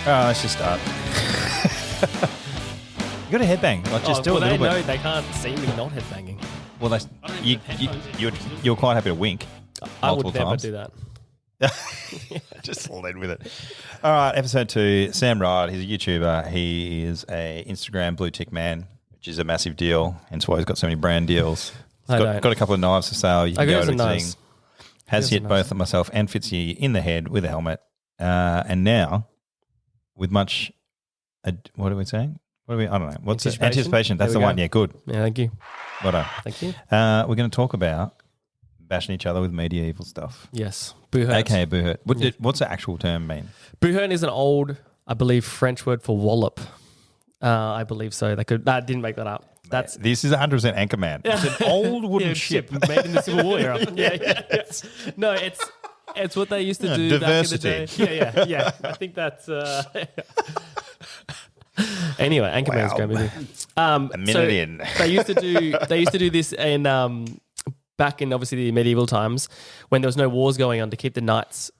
Let's just start. You got a headbang. Like, just do a little bit. No, they can't see me not headbanging. Well, you're quite happy to wink. I would multiple never times. do that. Just led with it. All right, episode 2. Sam Wride. He's a YouTuber. He is a Instagram blue tick man, which is a massive deal. Hence why he's got so many brand deals. He's got a couple of knives for sale. You can go to his thing. Has hit both myself and Fitzy in the head with a helmet. And now, with much, what are we saying? I don't know. What's it? Anticipation. That's the one. Yeah, good. Yeah, thank you. Well done. Thank you. We're going to talk about bashing each other with medieval stuff. Yes. Buhurt. Okay, Buhurt. What's the actual term mean? Buhurt is an old, I believe, French word for wallop. I believe so. I didn't make that up. This is 100% Anchorman. It's an old wooden ship made in the Civil War era. Yeah. No, it's what they used to do diversity. back in the day. Yeah. I think that's... Anyway, Anchorman's great movie. A minute in. They used to do this in back in obviously the medieval times when there was no wars going on to keep the knights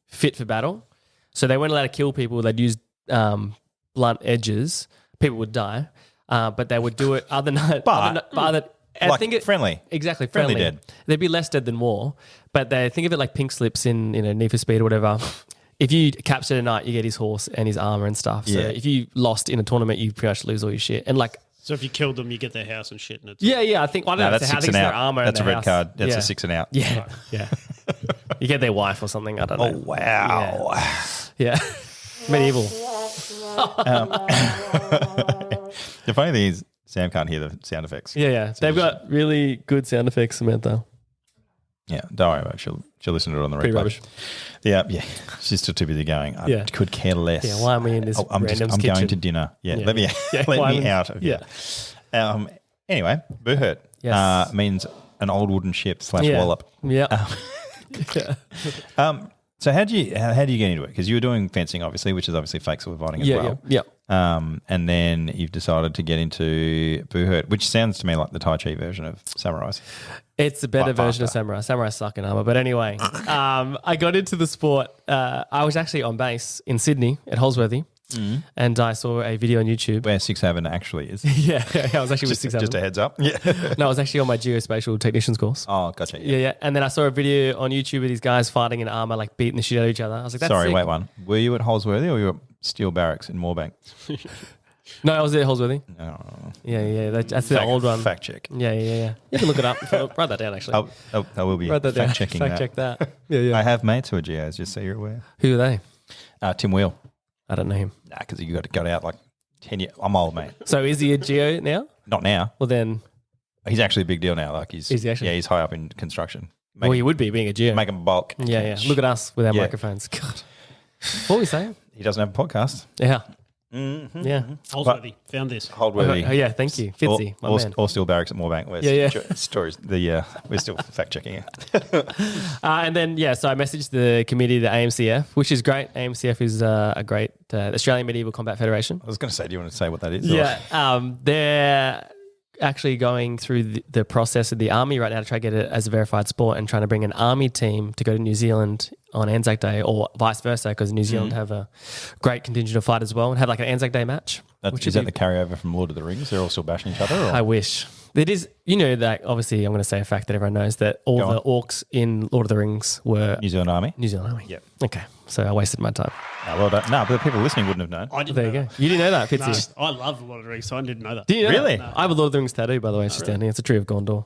fit for battle. So they weren't allowed to kill people. They'd use blunt edges. People would die, but they would do it friendly. Exactly, Friendly friendly. dead. They'd be less dead than war, but they think of it like pink slips in Need for Speed or whatever. If you captured a knight, you get his horse and his armor and stuff. So if you lost in a tournament, you pretty much lose all your shit. And like, so if you killed them, you get their house and shit. And it's I think I don't know that's how 6 they and get their out. armor. That's a and their red house. card. That's a 6 and out. Yeah. You get their wife or something. I don't know. Oh wow. Yeah. Medieval. The funny thing is, Sam can't hear the sound effects. Yeah. They've got really good sound effects, Samantha. Yeah, don't worry about it. She'll listen to it on the Pretty replay. rubbish. Yeah. She's still too busy going. I could care less. Yeah, why am we in this I'm random's going kitchen? to dinner. Yeah. Let me out of here. Anyway, Buhurt means an old wooden ship / wallop. Yeah. So how do you get into it? Because you were doing fencing, obviously, which is obviously fake silver fighting as well. Yeah. And then you've decided to get into Buhurt, which sounds to me like the Tai Chi version of samurais. It's a better version of samurai. Samurai suck in armor. But anyway, I got into the sport. I was actually on base in Sydney at Holsworthy. And I saw a video on YouTube. Where 6-7 actually is. Yeah, I was actually with 6-7. Just a heads up. Yeah. No, I was actually on my geospatial technician's course. Oh, gotcha. Yeah. And then I saw a video on YouTube with these guys fighting in armor, like beating the shit out of each other. I was like, that's Sorry, sick. wait one. Were you at Holsworthy or were you at Steel Barracks in Moorebank? No, I was at Holsworthy. Oh. Yeah. That's the old one. Fact check. Yeah. You can look it up. Write that down, actually. I will be fact checking that. Fact check that. Yeah. I have mates who are geos, just so you're aware. Who are they? Tim Wheel. I don't know him. Nah, because you got out like 10 years. I'm old, mate. So is he a geo now? Not now. Well, then. He's actually a big deal now. Like is he actually? Yeah, he's high up in construction. He would be being a geo. Make him bulk. Yeah. Look at us with our microphones. God. What were we saying? He doesn't have a podcast. Yeah. Mm-hmm. Yeah. Holsworthy found this. Holsworthy. Oh, yeah, thank you. Fitzy, my man. Or Steel Barracks at Moorebank. Stories. We're still fact checking it. And then, so I messaged the committee, the AMCF, which is great. AMCF is a great Australian Medieval Combat Federation. I was going to say, do you want to say what that is? Yeah. They're actually going through the process of the army right now to try to get it as a verified sport and trying to bring an army team to go to New Zealand on Anzac Day or vice versa, because New Zealand have a great contingent of fighters as well and have like an Anzac Day match. Is that the carryover from Lord of the Rings? They're all still bashing each other? Or? I wish. It is, that obviously I'm going to say a fact that everyone knows that all the orcs in Lord of the Rings were New Zealand Army? New Zealand Army. Yep. Okay. So I wasted my time. No, well done. No, but the people listening wouldn't have known. I didn't There know you go. that. You didn't know that, Fitzy? No, I love a lot of rings, so I didn't know that. Do you know Really? that? I have a Lord of the Rings tattoo, by the way. It's just down here. It's a Tree of Gondor.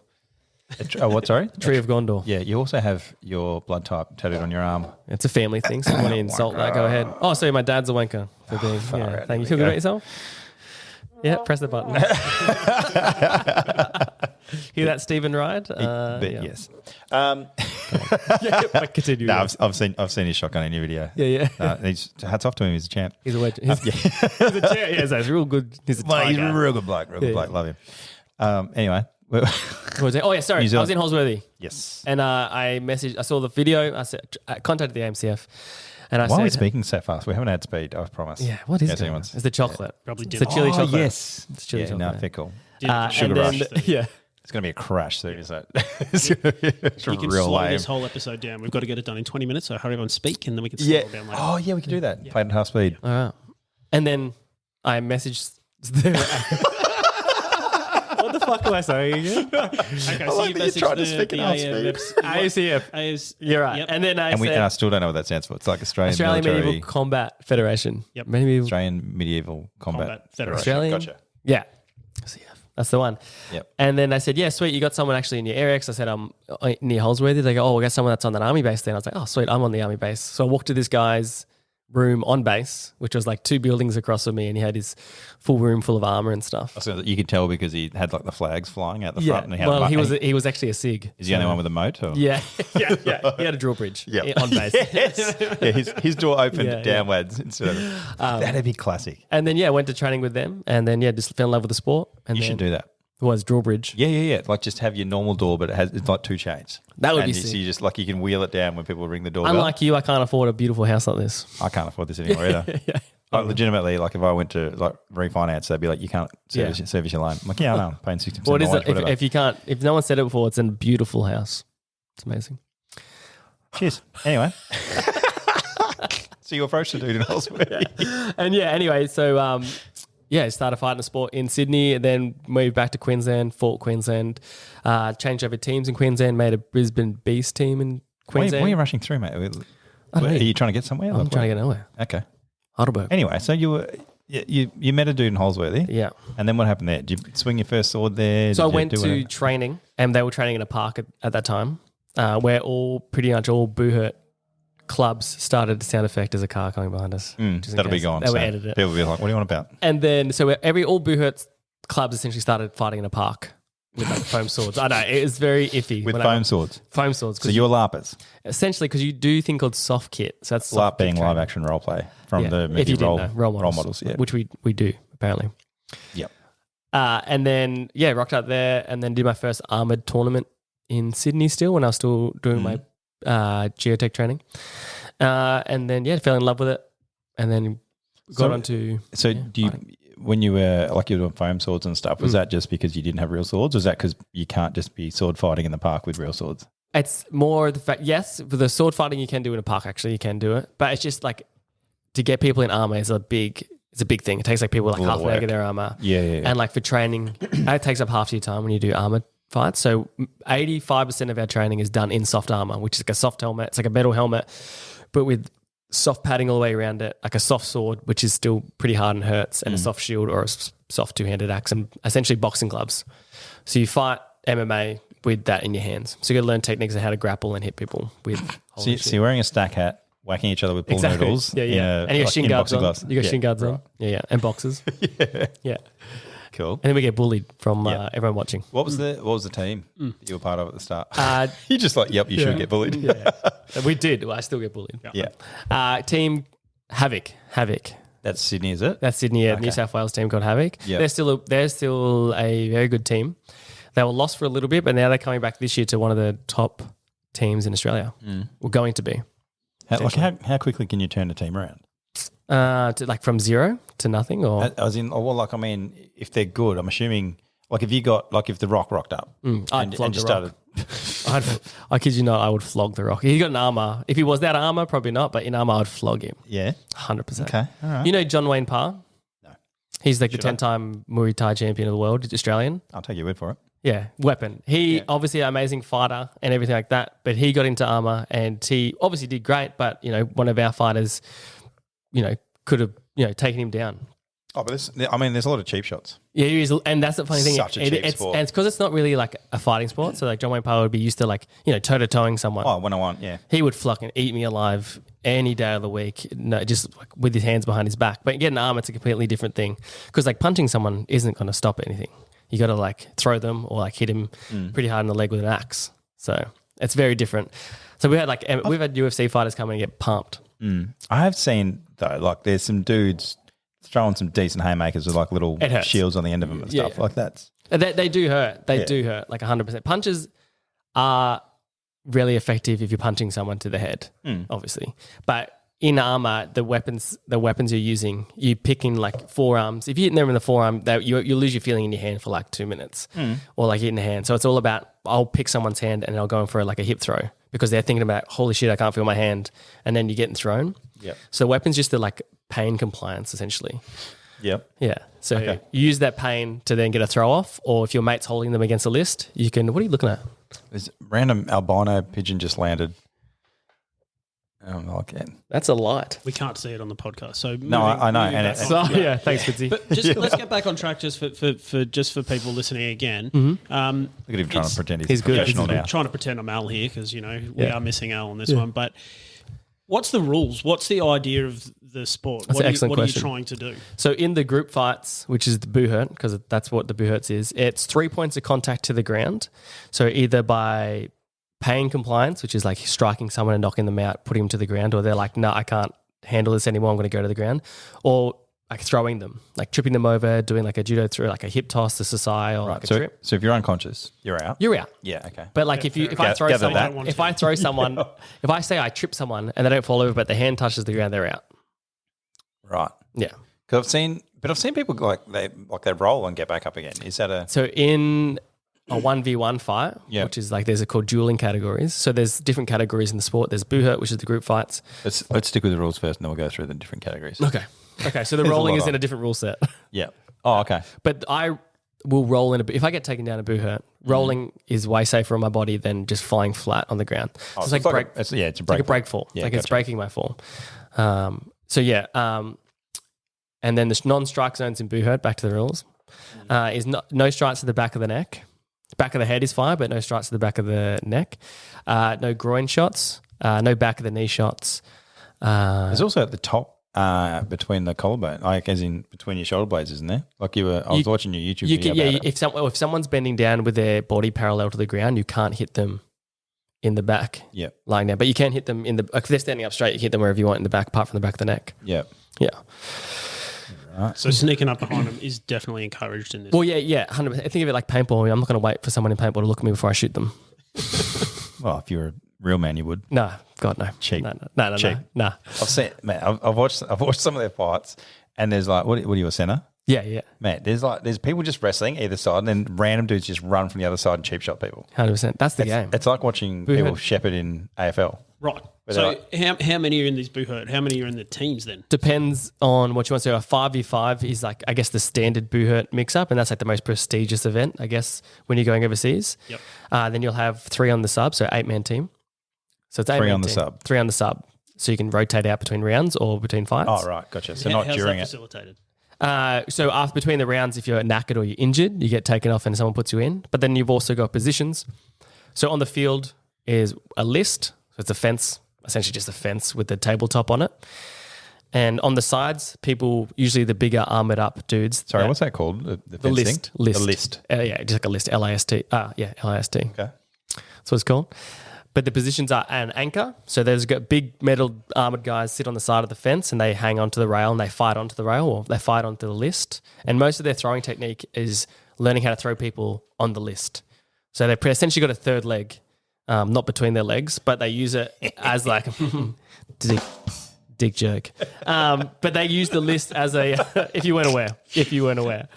What, sorry? Tree of Gondor. Yeah, you also have your blood type tattooed on your arm. It's a family thing, so if you want to insult that, go ahead. Oh, sorry, my dad's a wanker. For being, thank you. Feel good about yourself? Yeah, press the button. Hear that, Stephen Wride? Yes. Continue. No, I've seen his shotgun in your video. Yeah. Hats off to him. He's a champ. He's a legend. He's a chair. Yeah, so he's real good. He's a He's a real good bloke. Real good bloke. Love him. Anyway. What was it? Oh, yeah, sorry. I was in Holsworthy. Yes. And I saw the video. I contacted the AMCF. And Why are we speaking so fast? We haven't had speed, I promise. Yeah, what is it? It's the chocolate. Probably It's the chili chocolate. Yes. It's chili chocolate. No, fickle. Sugar and rush. then, It's going to be a crash soon, is that? It's going to be You can real slow lame. this whole episode down. We've got to get it done in 20 minutes, so hurry up and speak, and then we can slow it down later. Oh, yeah, we can do that. Play it at half speed. All right. And then I messaged. What the fuck am I saying again? Okay, I like that you tried to speak in half speed. ASEF. You're right. Yep. And then I And said I still don't know what that stands for. It's like Australian Medieval Military... Combat Federation. Yep. Australian Medieval Combat Federation. Australian. Gotcha. Yeah. ASEF. That's the one. Yep. And then I said, yeah, sweet. You got someone actually in your area. Because I said, I'm near Holsworthy. They go, oh, we got someone that's on that army base then. I was like, oh, sweet. I'm on the army base. So I walked to this guy's room on base, which was like 2 buildings across from me, and he had his full room full of armor and stuff. So you could tell because he had like the flags flying out the front. And he had he was actually a SIG. Is he the only one with a moat? Or? Yeah. He had a drawbridge on base. Yeah, his door opened Yeah, downwards instead of... that'd be classic. And then, went to training with them, and then, just fell in love with the sport. And You then should do that. It was drawbridge. Yeah. Like just have your normal door, but it's like 2 chains. That would and be sick. So you just like you can wheel it down when people ring the doorbell. Unlike you, I can't afford a beautiful house like this. I can't afford this anymore either. Yeah. Like, legitimately, like if I went to like refinance, they'd be like, "You can't service your loan." I'm like, yeah, I know, I'm paying 60%. What is mortgage, it? whatever. If no one said it before, it's a beautiful house. It's amazing. Cheers. Anyway, so you approached the dude in Holsworthy. And anyway, so started fighting the sport in Sydney, then moved back to Queensland, fought Queensland, changed over teams in Queensland, made a Brisbane Beast team in Queensland. Why are you rushing through, mate? Are you trying to get somewhere? I'm trying to get nowhere. Okay. Heidelberg. Anyway, so you met a dude in Holsworthy. Yeah. And then what happened there? Did you swing your first sword there? So I Did you went do to whatever? training, and they were training in a park at that time, where pretty much all Buhurt clubs started sound effect as a car coming behind us. Just in That'll be case. gone. They were so edited. People will be like, what do you want about? And then, so all Buhurt clubs essentially started fighting in a park with like foam swords. I know, it was very iffy. With foam swords. Foam swords. So you're LARPers. Essentially, because you do a thing called soft kit. So that's LARP soft being kit live training. action role play from the If movie you didn't know, role models. yeah. Which we do, apparently. Yep. And then, rocked out there and then did my first armoured tournament in Sydney still when I was still doing my geotech training. And then, fell in love with it and then got onto... So do you... fighting. When you were like you were doing foam swords and stuff, was that just because you didn't have real swords? Or was that because you can't just be sword fighting in the park with real swords? It's more the fact, yes, for the sword fighting you can do in a park, actually, you can do it. But it's just like to get people in armor is a big thing. It takes like people like half an hour to get their armor. Yeah. And like for training, it takes up half your time when you do armored fights. So 85% of our training is done in soft armor, which is like a soft helmet. It's like a metal helmet, but with soft padding all the way around it, like a soft sword, which is still pretty hard and hurts, and a soft shield or a soft two-handed axe, and essentially boxing gloves. So you fight MMA with that in your hands. So you got to learn techniques of how to grapple and hit people with. So you're wearing a stack hat, whacking each other with pool noodles. Yeah. And you got shin guards on. You got shin guards on. Yeah. And boxes. Yeah. Cool. And then we get bullied from everyone watching. What was the team that you were part of at the start? You're just like, yep, you should get bullied. Yeah. We did. Well, I still get bullied. Yeah. Team Havoc. That's Sydney, is it? That's Sydney, New South Wales team called Havoc. Yep. They're still a very good team. They were lost for a little bit, but now they're coming back this year to one of the top teams in Australia. We're going to be. How quickly can you turn a team around? To like from zero to nothing, or If they're good, I'm assuming, like if The Rock rocked up I'd flog just the Rock. I kid you not, I would flog the Rock. He got an armor. If he was that armor, probably not, but in armor, I'd flog him. Yeah. 100%. Okay. All right. You know John Wayne Parr? No. He's like the 10-time Muay Thai champion of the world, Australian. I'll take your word for it. Yeah, weapon. He obviously an amazing fighter and everything like that, but he got into armor and he obviously did great, but one of our fighters, could have, taken him down. Oh, but there's a lot of cheap shots. Yeah, he is, and that's the funny thing. Such a cheap sport. And it's because it's not really like a fighting sport. So like John Wayne Parr would be used to like, toe-to-toeing someone. Oh, 101, yeah. He would fucking eat me alive any day of the week, just like with his hands behind his back. But getting an arm, it's a completely different thing because like punching someone isn't going to stop anything. You got to like throw them or like hit him pretty hard in the leg with an axe. So it's very different. So we've had UFC fighters come in and get pumped. I have seen though, like there's some dudes throwing some decent haymakers with like little shields on the end of them and stuff. Yeah. Like that's They do hurt. They do hurt like 100%. Punches are really effective if you're punching someone to the head, obviously. But in armor, the weapons you're using, you pick in like forearms. If you're hitting them in the forearm, you'll lose your feeling in your hand for like 2 minutes, or like hitting the hand. So it's all about, I'll pick someone's hand and I'll go in for like a hip throw because they're thinking about, holy shit, I can't feel my hand, and then you're getting thrown. Yep. So weapons just to like pain compliance essentially. Yep. Yeah. So you use that pain to then get a throw off, or if your mate's holding them against a list, you can. What are you looking at? This random albino pigeon just landed. Okay. That's a light. We can't see it on the podcast. So No, I know. moving And back it- on. Thanks, Fitzy. But let's get back on track just for people listening again. Look at him trying to pretend he's he's good. professional now. I'm trying to pretend I'm Al here because, we Yeah. are missing Al on this one. But what's the rules? What's the idea of the sport? That's an excellent what are you question. trying to do? So in the group fights, which is the Buhurt, because that's what the Buhurts is, it's 3 points of contact to the ground. So either by pain compliance, which is like striking someone and knocking them out, putting them to the ground, or they're like, no, I can't handle this anymore, I'm going to go to the ground, or like throwing them, like tripping them over, doing like a judo through, like a hip toss, a sasai, or like a trip. So if you're unconscious, you're out. You're out. Yeah. Okay. But like if I throw gather someone, that. if I throw someone, if I say I trip someone and they don't fall over, but their hand touches the ground, they're out. Right. Yeah. Because I've seen people they roll and get back up again. Is that a? So in a 1v1 fight, Yeah. which is like there's called dueling categories. So there's different categories in the sport. There's Buhurt, which is the group fights. Let's stick with the rules first, and then we'll go through the different categories. Okay. So the There's a rolling lot is on. in a different rule set. Yeah. Oh, okay. But I will roll in if I get taken down a Buhurt, rolling is way safer on my body than just falling flat on the ground. So it's like a break. it's a break. It's like a break fall. Yeah, It's gotcha. breaking my fall. And then the non-strike zones in Buhurt, back to the rules, is no strikes to the back of the neck. Back of the head is fine, but no strikes to the back of the neck. No groin shots. No back of the knee shots. There's also at the top between the collarbone, like as in between your shoulder blades, isn't there? Like I was watching your YouTube video about it. If someone's bending down with their body parallel to the ground, you can't hit them in the back, Yeah. lying down. But you can hit them in the. If they're standing up straight, you hit them wherever you want in the back, apart from the back of the neck. Yeah. Yeah. So sneaking up behind them is definitely encouraged in this. Well, yeah, 100%. I think of it like paintball. I'm not going to wait for someone in paintball to look at me before I shoot them. Well, if you're a real man, you would. No, God, no. Cheap. No. Cheap. No. I've seen, man. I've watched some of their fights, and there's like, what are you, a center? Yeah. Man, there's people just wrestling either side, and then random dudes just run from the other side and cheap shot people. 100%. That's the game. It's like watching Buhurt. people shepherd in AFL. Right. But So how many are in these Buhurt? How many are in the teams then? Depends on what you want to do. A 5v5 is like, I guess, the standard Buhurt mix-up, and that's like the most prestigious event, I guess, when you're going overseas. Yep. Then you'll have 3 on the sub, so 8-man team. So it's 8-man on the team. sub. 3 on the sub. So you can rotate out between rounds or between fights. Oh, right, gotcha. So How's not during that it. facilitated? So after between the rounds, if you're knackered or you're injured, you get taken off and someone puts you in. But then you've also got positions. So on the field is a list. So it's a fence, essentially just a fence with the tabletop on it. And on the sides, people, usually the bigger armored up dudes. Sorry, what's that called? The the list? fencing? List. The list. Yeah, just like a list. LAST. LAST. Okay. That's what it's called. But the positions are an anchor. So there's got big metal armored guys sit on the side of the fence and they hang onto the rail and they fight onto the rail or they fight onto the list. And most of their throwing technique is learning how to throw people on the list. So they've essentially got a third leg, not between their legs, but they use it as like dick joke. But they use the list as a, if you weren't aware.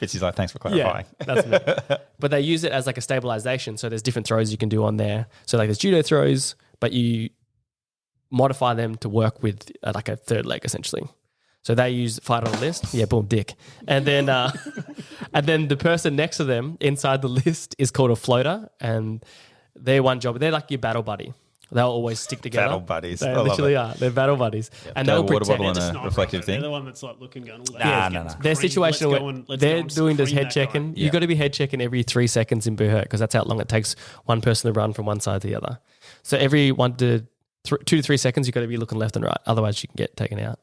Fitzy's like, thanks for clarifying. Yeah, that's me. But they use it as like a stabilization. So there's different throws you can do on there. So like there's judo throws, but you modify them to work with like a third leg essentially. So they use fight on a list. Yeah, boom, dick. And then the person next to them inside the list is called a floater. And their one job, they're like your battle buddy. They'll always stick together. Battle buddies. They I love literally it. are. They're battle buddies. Yep. And Go they'll water pretend. bottle and a reflective They're thing. the one that's like looking, going, Nah. Their situation where they're doing this head checking. Yeah. You've got to be head checking every 3 seconds in Buhurt because that's how long it takes one person to run from one side to the other. So every 2 to 3 seconds, you've got to be looking left and right. Otherwise, you can get taken out.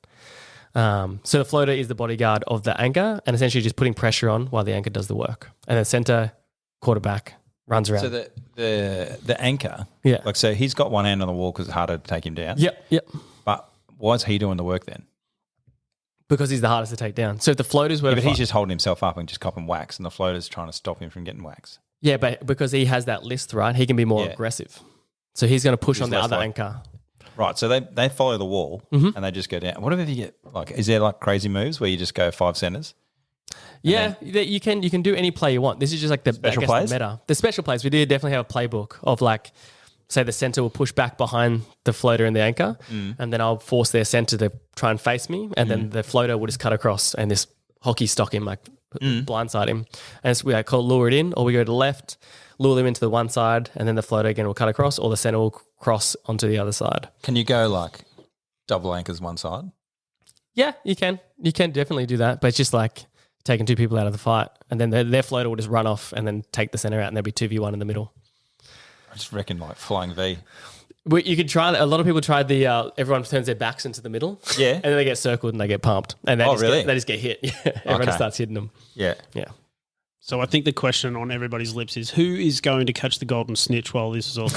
So the floater is the bodyguard of the anchor and essentially just putting pressure on while the anchor does the work. And then center, quarterback, runs around. So the anchor, Yeah. like so he's got one hand on the wall because it's harder to take him down. Yep. But why is he doing the work then? Because he's the hardest to take down. So if the floaters were Yeah, to but he's fight- just holding himself up and just copping wax, and the floater's trying to stop him from getting wax. Yeah, but because he has that list, right, he can be more Yeah. aggressive. So he's going to push He's on the less other like- anchor. Right, so they follow the wall and they just go down. What if you get like? Is there like crazy moves where you just go 5 centers? Yeah, you can do any play you want. This is just like the Special I guess plays? the meta. The special plays, we do definitely have a playbook of like, say the center will push back behind the floater and the anchor, and then I'll force their center to try and face me, and then the floater will just cut across and this hockey stock him, like blindside him. And it's, we call lure it in, or we go to the left, lure them into the one side, and then the floater again will cut across, or the center will cross onto the other side. Can you go like double anchors one side? Yeah, you can. You can definitely do that, but it's just like taking 2 people out of the fight, and then their floater will just run off and then take the center out, and there'll be 2v1 in the middle. I just reckon like flying V. You could try that. A lot of people tried the everyone turns their backs into the middle. Yeah. And then they get circled and they get pumped. And they they just get hit. Yeah. Everyone starts hitting them. Yeah. Yeah. So I think the question on everybody's lips is, who is going to catch the golden snitch while this is all?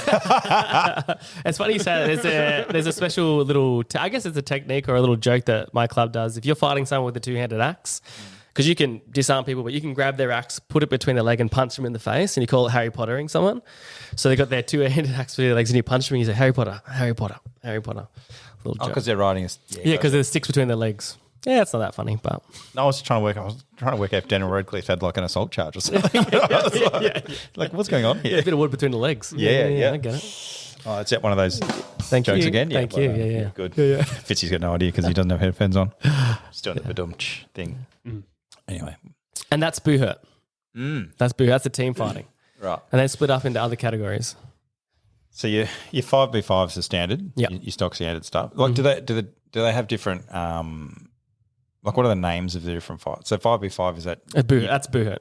It's funny you say that. There's a special little, I guess it's a technique or a little joke that my club does. If you're fighting someone with a 2-handed axe, because you can disarm people, but you can grab their axe, put it between their leg and punch them in the face, and you call it Harry Pottering someone. So they got their 2-handed axe between their legs and you punch them and you say, Harry Potter, Harry Potter, Harry Potter. Little joke. Because they're riding us. Yeah, because there's sticks between their legs. Yeah, it's not that funny, but I was trying to work out if Daniel Radcliffe had like an assault charge or something. Like, what's going on yeah, here? a bit of wood between the legs. Yeah. I get it. Oh, it's at one of those Thank jokes you. again. Thank you. Yeah. Good. Yeah. Fitzy's got no idea because he doesn't have headphones on. Just doing the badumch thing. Anyway. And that's Buhurt. That's Buhurt. That's the team fighting. Right. And they split up into other categories. So your 5v5s are standard. Yeah. Your stock standard stuff. Like, do they have different? Like, what are the names of the different fights? So 5v5 is that? That's Buhurt.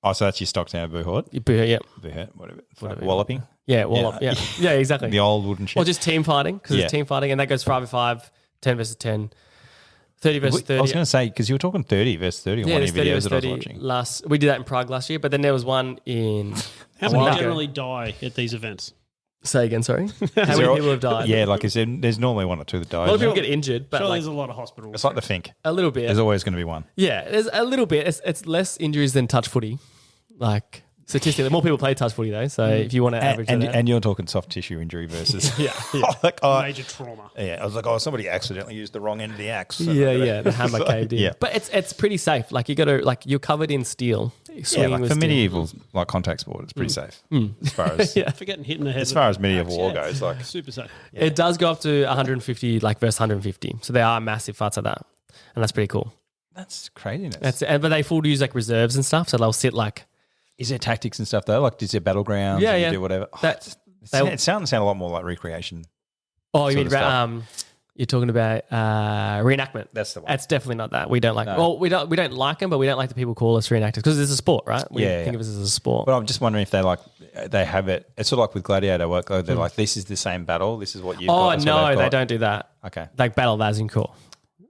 Oh, so that's your stock standard Buhurt. Buhurt, yeah. Buhurt, whatever. Whatever. Walloping. Yeah, wallop. Yeah. Yeah, exactly. The old wooden shit. Or just team fighting, because it's team fighting, and that goes 5v5, 10 versus 10, 30 versus 30. I was going to say, because you were talking 30 versus 30 on one of your videos that I was watching. We did that in Prague last year, but then there was one in... How many generally die at these events? Say again, sorry. How many people have died? Yeah, like there's normally 1 or 2 that die. A lot of people get injured, but Surely there's a lot of hospitals. It's like the Fink. a little bit. There's always going to be one. Yeah, there's a little bit. It's less injuries than touch footy. Like, statistically, more people play touch footy though. So if you want to average that out. And you're talking soft tissue injury versus yeah. Major trauma. Yeah, I was like, somebody accidentally used the wrong end of the axe. Yeah, the hammer caved in. Yeah. But it's pretty safe. Like, you're covered in steel. Yeah, like with for steel. medieval like contact sport, it's pretty safe as far as For getting hit in the head. as far as medieval war goes. Like, super safe. It does go up to 150, like versus 150. So there are massive fights like that, and that's pretty cool. that's craziness. But they full use like reserves and stuff, so they'll sit like. Is there tactics and stuff though? Like, is there battlegrounds? Yeah, and yeah. Do whatever. It's sound a lot more like recreation. Oh, you sort mean of stuff. you're talking about reenactment? That's the one. That's definitely not that. We don't like. No. Well, we don't like them, but we don't like the people call us reenactors because it's a sport, right? We Yeah, think yeah. of us as a sport. But I'm just wondering if they have it. It's sort of like with gladiator work. They're like, this is the same battle. This is what you've got. Oh that's what no, they've they got. don't do that. Okay. Like battle as in core.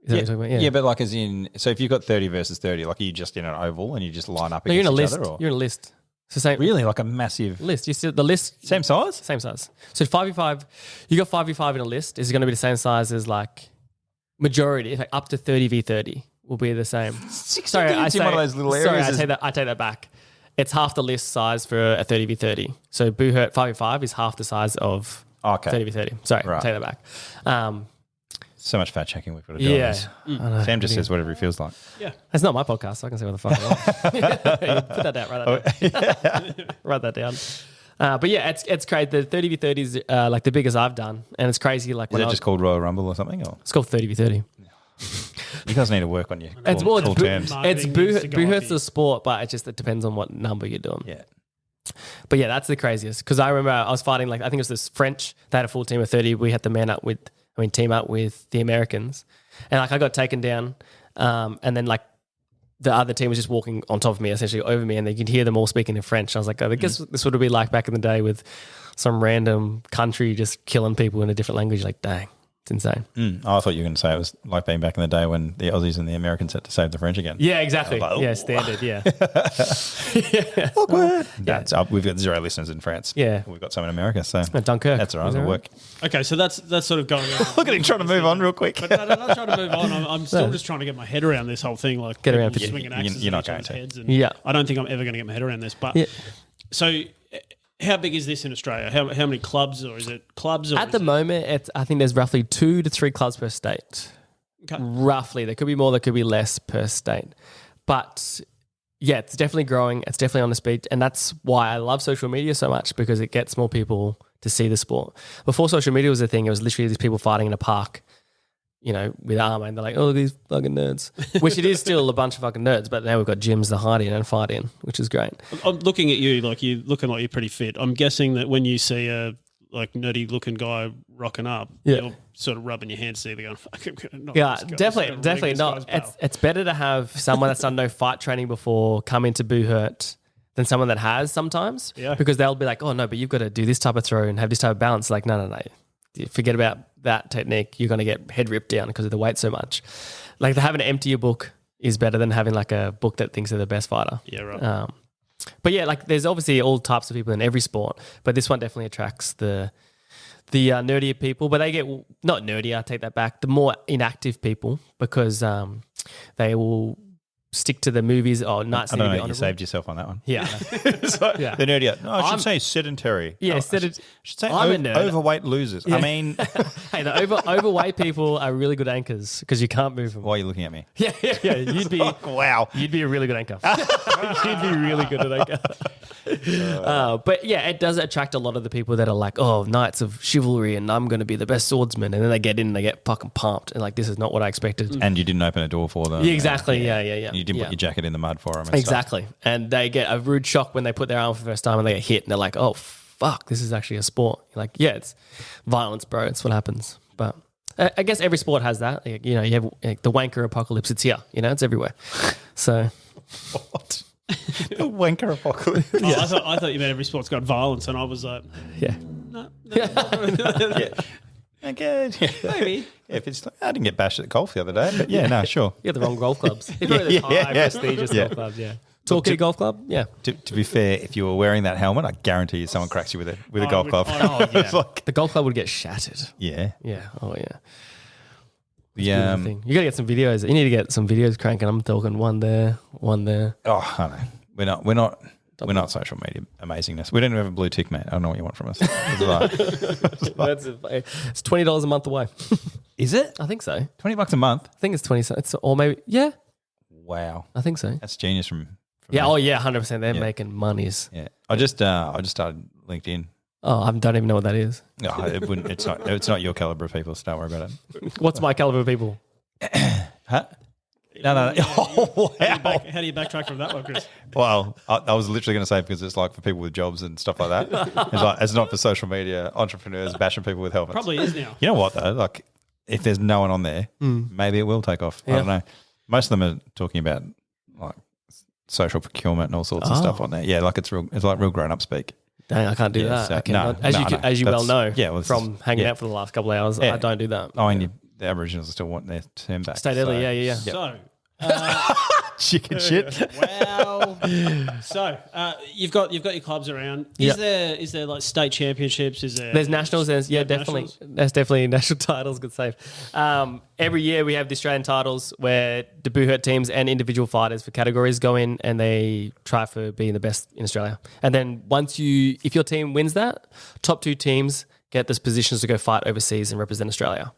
Is that what you're talking about? Yeah, but like as in, so if you've got 30 versus 30, like are you just in an oval and you just line up No, you're in against a each list. other? Or? You're in a list. It's the same Really? Like a massive... list. You see the list. Same size? Same size. So 5v5, you got 5v5 in a list. Is it going to be the same size as like majority? Like up to 30v30 will be the same. Sorry, dudes in one of those little areas Sorry, I take that back. It's half the list size for a 30v30. So Buhurt 5v5 is half the size of 30v30. Sorry, Right. take that back. So much fact checking we've got to do on this. I know. Sam just says whatever he feels like. Yeah. It's not my podcast, so I can say what the fuck I want. Put that down, write that down. Write that down. But yeah, it's crazy. The 30v30 is like the biggest I've done, and it's crazy. Like Is it just called Royal Rumble or something? Or it's called 30v30. you guys need to work on your It's cool, more cool terms. it's Marketing needs to go up Buhurt's here. the sport, but it depends on what number you're doing. Yeah. But yeah, that's the craziest because I remember I was fighting like I think it was this French. They had a full team of 30. We had to team up with the Americans, and like I got taken down, and then like the other team was just walking on top of me, essentially over me, and you could hear them all speaking in French. I was like, I guess this would be like back in the day with some random country just killing people in a different language. Like, dang, it's insane. Oh, I thought you were going to say it was like being back in the day when the Aussies and the Americans had to save the French again. Yeah, exactly. I was like, Yeah, "Ooh." standard. Yeah. Awkward. That's up. We've got 0 listeners in France. Yeah. We've got some in America, so Dunkirk. that's all right. Is that It'll right? work. Okay, so that's sort of going on. Look at him trying to move on real quick. But I'm not trying to move on. I'm still just trying to get my head around this whole thing. Like Get around people it. swinging You're axes not at each going other's to. heads. And Yeah. I don't think I'm ever going to get my head around this. But Yeah. so How big is this in Australia? How many clubs, or is it clubs? Or At the moment, I think there's roughly 2 to 3 clubs per state. Okay. Roughly. There could be more, there could be less per state. But yeah, it's definitely growing. It's definitely on the speed. And that's why I love social media so much, because it gets more people to see the sport. Before social media was a thing, it was literally these people fighting in a park, with armor, and they're like, oh, look at these fucking nerds. Which it is still a bunch of fucking nerds, but now we've got gyms to hide in and fight in, which is great. I'm looking at you, like you're looking like you're pretty fit. I'm guessing that when you see a nerdy looking guy rocking up, you're sort of rubbing your hands together going, fuck, I'm gonna knock this guy. Definitely not. It's better to have someone that's done no fight training before come into Buhurt than someone that has sometimes. Yeah. Because they'll be like, oh no, but you've got to do this type of throw and have this type of balance. Like, no. Forget about that technique. You're going to get head ripped down because of the weight so much. Like, to have an empty book is better than having like a book that thinks they're the best fighter. Yeah, right. But yeah, like there's obviously all types of people in every sport, but this one definitely attracts the nerdier people. But they get, not nerdy, I take that back, the more inactive people, because they will stick to the movies. Oh, nights. I don't know. You saved yourself on that one. Yeah. The nerdy. No, I should say sedentary. Yeah, I should say I'm a nerd. overweight losers. Yeah. I mean, hey, the overweight people are really good anchors because you can't move them. why are you looking at me? Yeah. You'd be Wow. You'd be a really good anchor. You'd be really good at anchor. But yeah, it does attract a lot of the people that are like, oh, Knights of Chivalry, and I'm going to be the best swordsman, and then they get in and they get fucking pumped, and like, this is not what I expected. And you didn't open a door for them. Yeah, exactly. Yeah. You didn't put your jacket in the mud for them. And Exactly. stuff. And they get a rude shock when they put their arm for the first time and they get hit, and they're like, oh, fuck, this is actually a sport. You're like, yeah, it's violence, bro. It's what happens. But I guess every sport has that. Like, you have like, the wanker apocalypse. It's here. It's everywhere. So. What? The wanker apocalypse. I thought you meant every sport's got violence, and I was like, yeah. no. Yeah. Okay. Maybe. Yeah, if it's, I didn't get bashed at golf the other day, but yeah, no, sure. You have the wrong golf clubs. If you're at high prestigious golf clubs, yeah. Torquay Golf Club, yeah. To be fair, if you were wearing that helmet, I guarantee you someone cracks you with a golf club. Oh, yeah. The golf club would get shattered. Yeah. Yeah. Oh, yeah. The you got to get some videos. You need to get some videos cranking. I'm talking one there. Oh, I know. We're not social media amazingness. We don't even have a blue tick, mate. I don't know what you want from us. It's $20 a month away. Is it? I think so. $20 a month? I think it's 20. Or maybe, yeah. Wow. I think so. That's genius from yeah. me. Oh, yeah. 100%. They're making monies. Yeah. I just started LinkedIn. Oh, I don't even know what that is. No, it's not your caliber of people, so don't worry about it. What's my caliber of people? Huh? No. Oh, wow. How do you backtrack from that one, Chris? Well, I was literally going to say, because it's like for people with jobs and stuff like that. It's not for social media entrepreneurs bashing people with helmets. Probably is now. You know what though? Like, if there's no one on there, maybe it will take off. Yeah. I don't know. Most of them are talking about like social procurement and all sorts of stuff on there. Yeah, like it's like real grown up speak. Dang, I can't do that. So, I cannot. As you well know, from hanging out for the last couple of hours, I don't do that. Oh, and the Aboriginals still want their term back. State early, yeah. So, chicken shit. Wow. So, you've got your clubs around. Is there like state championships? There's nationals? Definitely. Nationals? There's definitely national titles. Good save. Every year we have the Australian titles where the Buhurt teams and individual fighters for categories go in and they try for being the best in Australia. And then if your team wins that, top 2 teams get those positions to go fight overseas and represent Australia.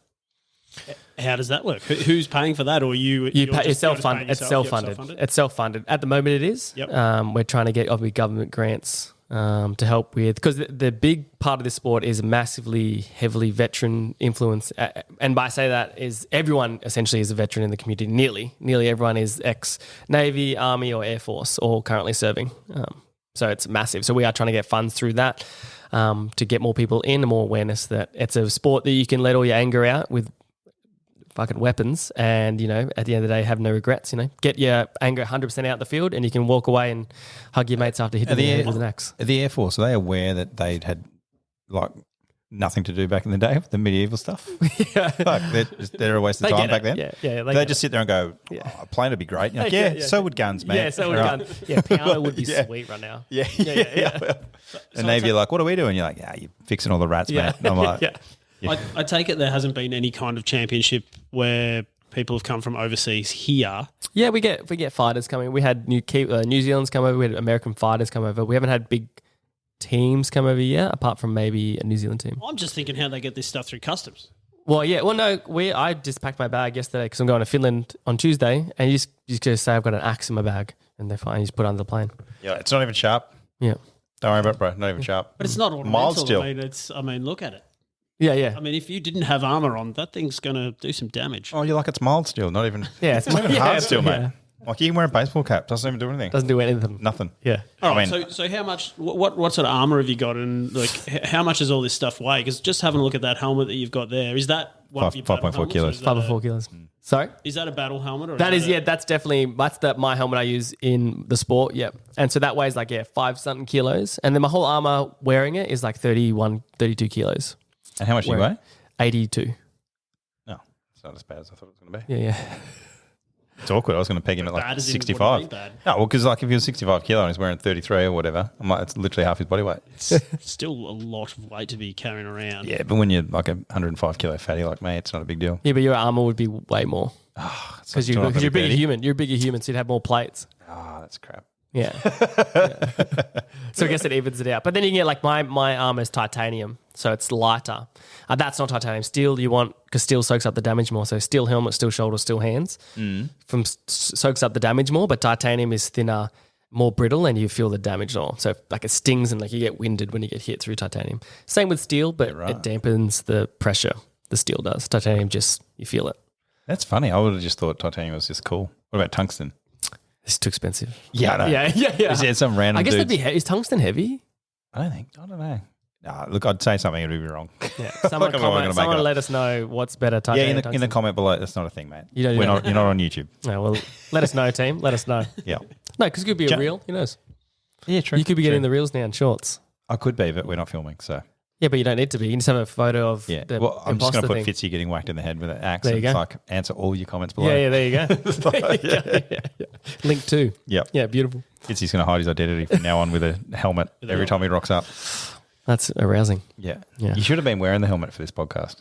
How does that work? Who's paying for that, or It's self-funded. It's self-funded. At the moment, it is. Yep. We're trying to get obviously government grants to help with, because the big part of this sport is massively, heavily veteran influence. And by say that is everyone essentially is a veteran in the community. Nearly everyone is ex-Navy, Army, or Air Force, or currently serving. So it's massive. So we are trying to get funds through that to get more people in, and more awareness that it's a sport that you can let all your anger out with fucking weapons, and at the end of the day have no regrets. Get your anger 100% out the field, and you can walk away and hug your mates after hitting the head with an axe. The Air Force, are they aware that they'd had like nothing to do back in the day with the medieval stuff? Yeah. Fuck, they're a waste of time back then. Yeah. They just sit there and go, a plane would be great. You're like, so would guns, man. Yeah, so would guns. Yeah, piano would be sweet right now. Yeah. And Navy are like, what are we doing? You're like, you're fixing all the rats, man. And I'm like, I take it there hasn't been any kind of championship where people have come from overseas here. Yeah, we get fighters coming. We had New Zealand's come over. We had American fighters come over. We haven't had big teams come over here, apart from maybe a New Zealand team. I'm just thinking how they get this stuff through customs. Well, yeah. Well, no, I just packed my bag yesterday because I'm going to Finland on Tuesday, and you just say I've got an axe in my bag, and they're fine. You just put it under the plane. Yeah, it's not even sharp. Yeah. Don't worry about it, bro. Not even sharp. But it's not ornamental. Mild steel. I mean, look at it. Yeah, yeah. I mean, if you didn't have armor on, that thing's going to do some damage. Oh, you're like it's mild steel, not even. Yeah, it's not even hard steel, mate. Yeah. Like you can wear a baseball cap, doesn't even do anything. Doesn't do anything. Nothing. Yeah. All right. So how much? What sort of armor have you got, and like how much does all this stuff weigh? Because just having a look at that helmet that you've got there, is that one of your battle 5.4 helmets, kilos. 5.4 kilos. Sorry? Is that a battle helmet? Or That's definitely my helmet I use in the sport. Yep. And so that weighs 5-something kilos. And then my whole armor wearing it is 31, 32 kilos. And how much do you weigh? 82. No, it's not as bad as I thought it was going to be. Yeah, yeah. It's awkward. I was going to peg him at Bad as in 65. what do you mean bad? No, well, because if he was 65 kilo and he's wearing 33 or whatever, I'm like, it's literally half his body weight. It's still a lot of weight to be carrying around. Yeah, but when you're like a 105 kilo fatty like me, it's not a big deal. Yeah, but your armor would be way more. Because you're a bigger human. You're a bigger human, so you'd have more plates. That's crap. Yeah. Yeah. So I guess it evens it out. But then you can get my armor is titanium, so it's lighter. That's not titanium. Steel you want because steel soaks up the damage more. So steel helmet, steel shoulder, steel hands soaks up the damage more. But titanium is thinner, more brittle, and you feel the damage more. So it stings and you get winded when you get hit through titanium. Same with steel, but it dampens the pressure. The steel does. Titanium just you feel it. That's funny. I would have just thought titanium was just cool. What about tungsten? It's too expensive. Yeah, I know. Yeah. Is there some random I guess dudes? is tungsten heavy? I don't know. Nah, look, I'd say something, it'd be wrong. Yeah. Someone let us know what's better. Yeah, in the comment below, that's not a thing, mate. You're not on YouTube. No, well, let us know, team. Let us know. Yeah. No, because it could be a reel. Who knows? Yeah, true. You could be getting the reels now in shorts. I could be, but we're not filming, so. Yeah, but you don't need to be. You can just have a photo of the I'm just going to put thing. Fitzy getting whacked in the head with an axe. There you go. It's answer all your comments below. Yeah, there you go. Yeah. Link 2. Yep. Yeah, beautiful. Fitzy's going to hide his identity from now on with a helmet every time he rocks up. That's arousing. Yeah. You should have been wearing the helmet for this podcast.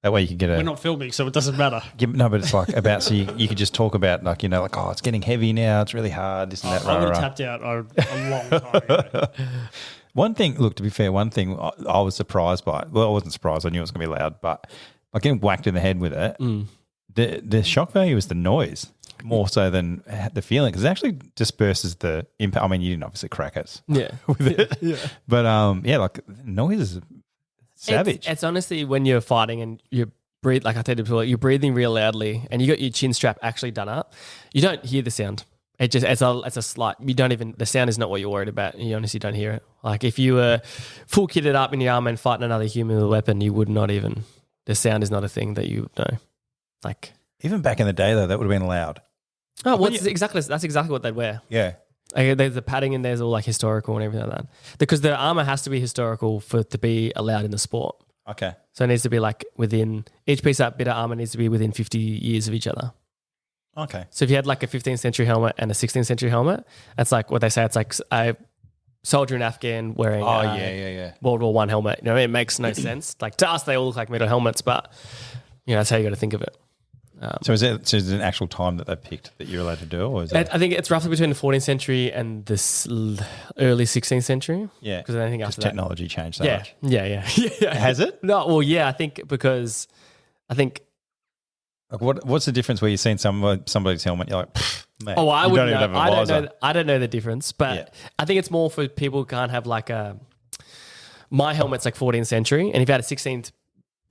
That way you could get We're not filming, so it doesn't matter. No, but it's about so you could just talk about it's getting heavy now. It's really hard. This and that. I would have tapped out a long time ago. One thing, look, to be fair, I was surprised by. Well, I wasn't surprised. I knew it was going to be loud, but getting whacked in the head with it, the shock value is the noise more so than the feeling because it actually disperses the impact. I mean, you didn't obviously crack it with it. Yeah. But, noise is savage. It's honestly when you're fighting and you breathe, like I said before, you're breathing real loudly and you got your chin strap actually done up, you don't hear the sound. It's a slight, the sound is not what you're worried about. You honestly don't hear it. Like if you were full kitted up in your armor and fighting another human with a weapon, you would not even, the sound is not a thing that you would know. Like even back in the day though, that would have been loud. Oh, that's exactly what they'd wear. Yeah. There's the padding in there's all historical and everything like that. Because the armor has to be historical for it to be allowed in the sport. Okay. So it needs to be within, each piece of that bit of armor needs to be within 50 years of each other. Okay. So if you had a 15th century helmet and a 16th century helmet, that's what they say. It's like a soldier in Afghan wearing World War I helmet. You know, it makes no sense. To us, they all look like metal helmets, but that's how you got to think of it. So is it an actual time that they picked that you're allowed to do, or is it? I think it's roughly between the 14th century and the early 16th century. Yeah, because I think after technology changed so much. Yeah. Has it? No, well, yeah. I think because what's the difference where you've seen somebody's helmet, you're like, mate, I don't know the difference, but I think it's more for people who can't have my helmet's 14th century, and if you had a 16th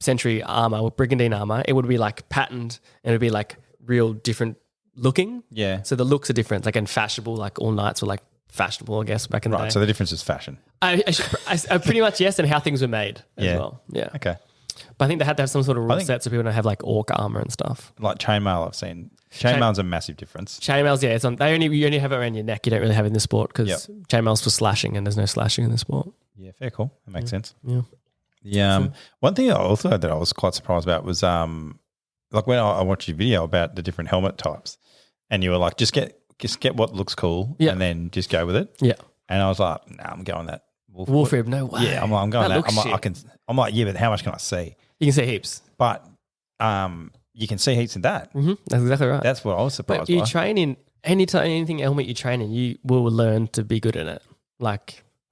century armor or brigandine armor, it would be patterned and it would be real different looking. Yeah. So the looks are different, and fashionable, all knights were fashionable, I guess, back in the day. Right, so the difference is fashion. I pretty much, yes, and how things were made as well. Yeah. Okay. But I think they had to have some sort of rule set so people don't have orc armor and stuff. Like chainmail, I've seen. Chainmail's a massive difference. Chainmail's, yeah, you only have it around your neck. You don't really have it in the sport because chainmail's for slashing and there's no slashing in the sport. Yeah, fair call. That makes sense. Yeah. One thing I also had that I was quite surprised about was when I watched your video about the different helmet types, and you were like, just get what looks cool, and then just go with it. Yeah. And I was like, nah, I'm going that wolf rib. No way. Yeah, I'm going that. I'm like, yeah, but how much can I see? You can see heaps, but you can see heaps in that. Mm-hmm. That's exactly right. That's what I was surprised. But you train in anything helmet you train in, you will learn to be good at it.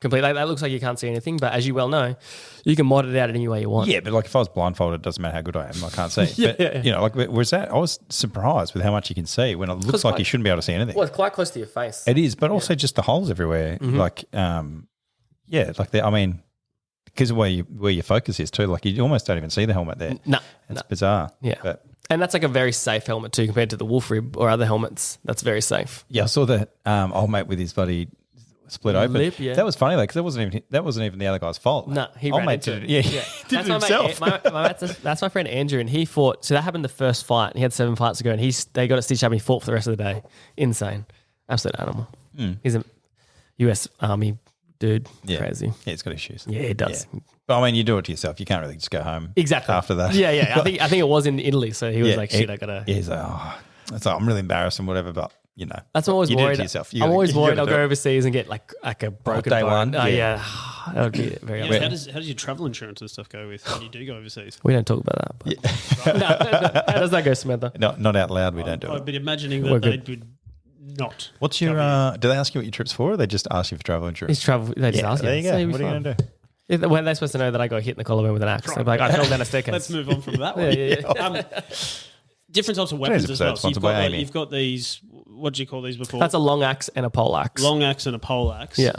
complete. Like, that looks like you can't see anything, but as you well know, you can mod it out any way you want. Yeah, but like if I was blindfolded, it doesn't matter how good I am. I can't see. Yeah, But, yeah. you know, like whereas that, I was surprised with how much you can see when it looks like you shouldn't be able to see anything. Well, it's quite close to your face. It is, but also just the holes everywhere. Like, like I mean, because of where your focus is too. Like you almost don't even see the helmet there. No, It's bizarre. Yeah. But And that's like a very safe helmet too compared to the wolf rib or other helmets. That's very safe. yeah, I saw that old mate with his bloody split open. Lip, yeah. That was funny though, because that wasn't even the other guy's fault. No, he old ran mate into did it. it. Yeah, he did it himself. That's my friend Andrew, and he fought. So that happened the first fight. He had 7 fights to go, and they got it stitched up, and he fought for the rest of the day. Insane, absolute animal. He's a U.S. Army dude. Yeah. Crazy. Yeah, it's got issues. Yeah, it does. Yeah. But I mean, you do it to yourself. You can't really just go home. Exactly. After that. Yeah. I think it was in Italy, so he was like, "Shit, I gotta." Yeah, he's like, it's like, I'm really embarrassed and whatever, but you know, That's what I'm always you worried. do it to yourself. I'm always worried I'll do go it. overseas and get like a broken day bone. one, Oh, yeah. that would be very Yeah, upsetting. how does your travel insurance and stuff go with when you do go overseas? We don't talk about that. But no, how does that go, Samantha? Not out loud. We don't do I've it. been imagining We're that they good. would not. What's your? Do they ask you what your trip's for? Or they just ask you for travel insurance. It's travel. They just ask there you go. So you'll be What are you fine. going to do? Yeah, when they're supposed to know that I got hit in the collarbone with an axe. They're like, I fell down a staircase. Let's move on from that one. Yeah. Different types of weapons as episode well. So sponsored by Amy. you've got these. What do you call these before? That's a long axe and a pole axe. long axe and a pole axe. Yeah.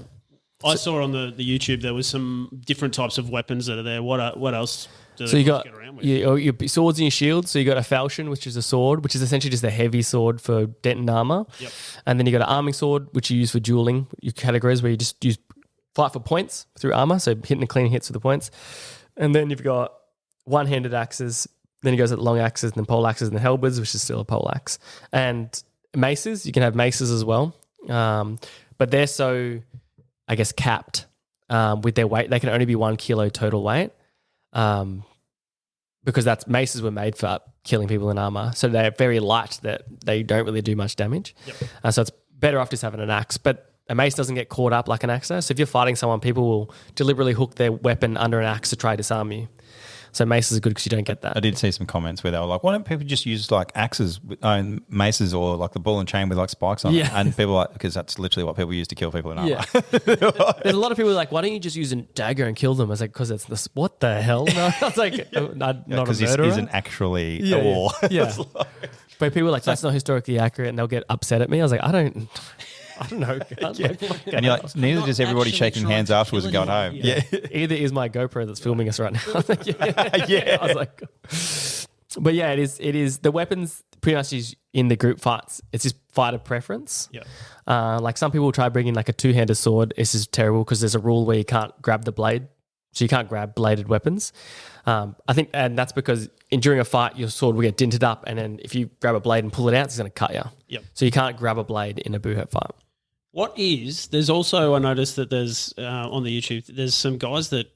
I saw on the YouTube there was some different types of weapons that are there. What else? Do So they you got get around with? your swords and your shields. So you got a falchion, which is a sword, which is essentially just a heavy sword for denting armor. Yep. And then you got an arming sword, which you use for dueling. Your categories where you just use fight for points through armor, so hitting and clean hits for the points. And then you've got one-handed axes. Then it goes at long axes, and then pole axes, and then halberds, which is still a pole axe. And maces, you can have maces as well. But they're so, I guess, capped with their weight. They can only be 1 kilo total weight because maces were made for killing people in armor. So they're very light that they don't really do much damage. Yep. So it's better off just having an axe. But a mace doesn't get caught up like an axe does. So if you're fighting someone, people will deliberately hook their weapon under an axe to try to disarm you. So maces are good because you don't get that. I did see some comments where they were like, why don't people just use like axes, maces, or like the ball and chain with like spikes on it? Yeah. And people like, because that's literally what people use to kill people in armor. Yeah. There's a lot of people like, why don't you just use a dagger and kill them? I was like, because it's this. What the hell? No, I was like, not a Because murderer. this isn't actually a war. Yeah. But people are like, that's not historically accurate, and they'll get upset at me. I was like, I don't know. And you're like, neither does everybody actually shaking trying hands to afterwards and kill going home. anyone. Yeah. Either is my GoPro that's filming us right now. I was like, yeah. I was like, but yeah, it is. The weapons pretty much is in the group fights. It's just fighter preference. Yeah. Like some people will try bringing like a two-handed sword. This is terrible because there's a rule where you can't grab the blade. So you can't grab bladed weapons. I think, and that's because during a fight, your sword will get dinted up, and then if you grab a blade and pull it out, it's going to cut you. Yep. So you can't grab a blade in a Buhurt fight. There's also, I noticed that there's on the YouTube, there's some guys that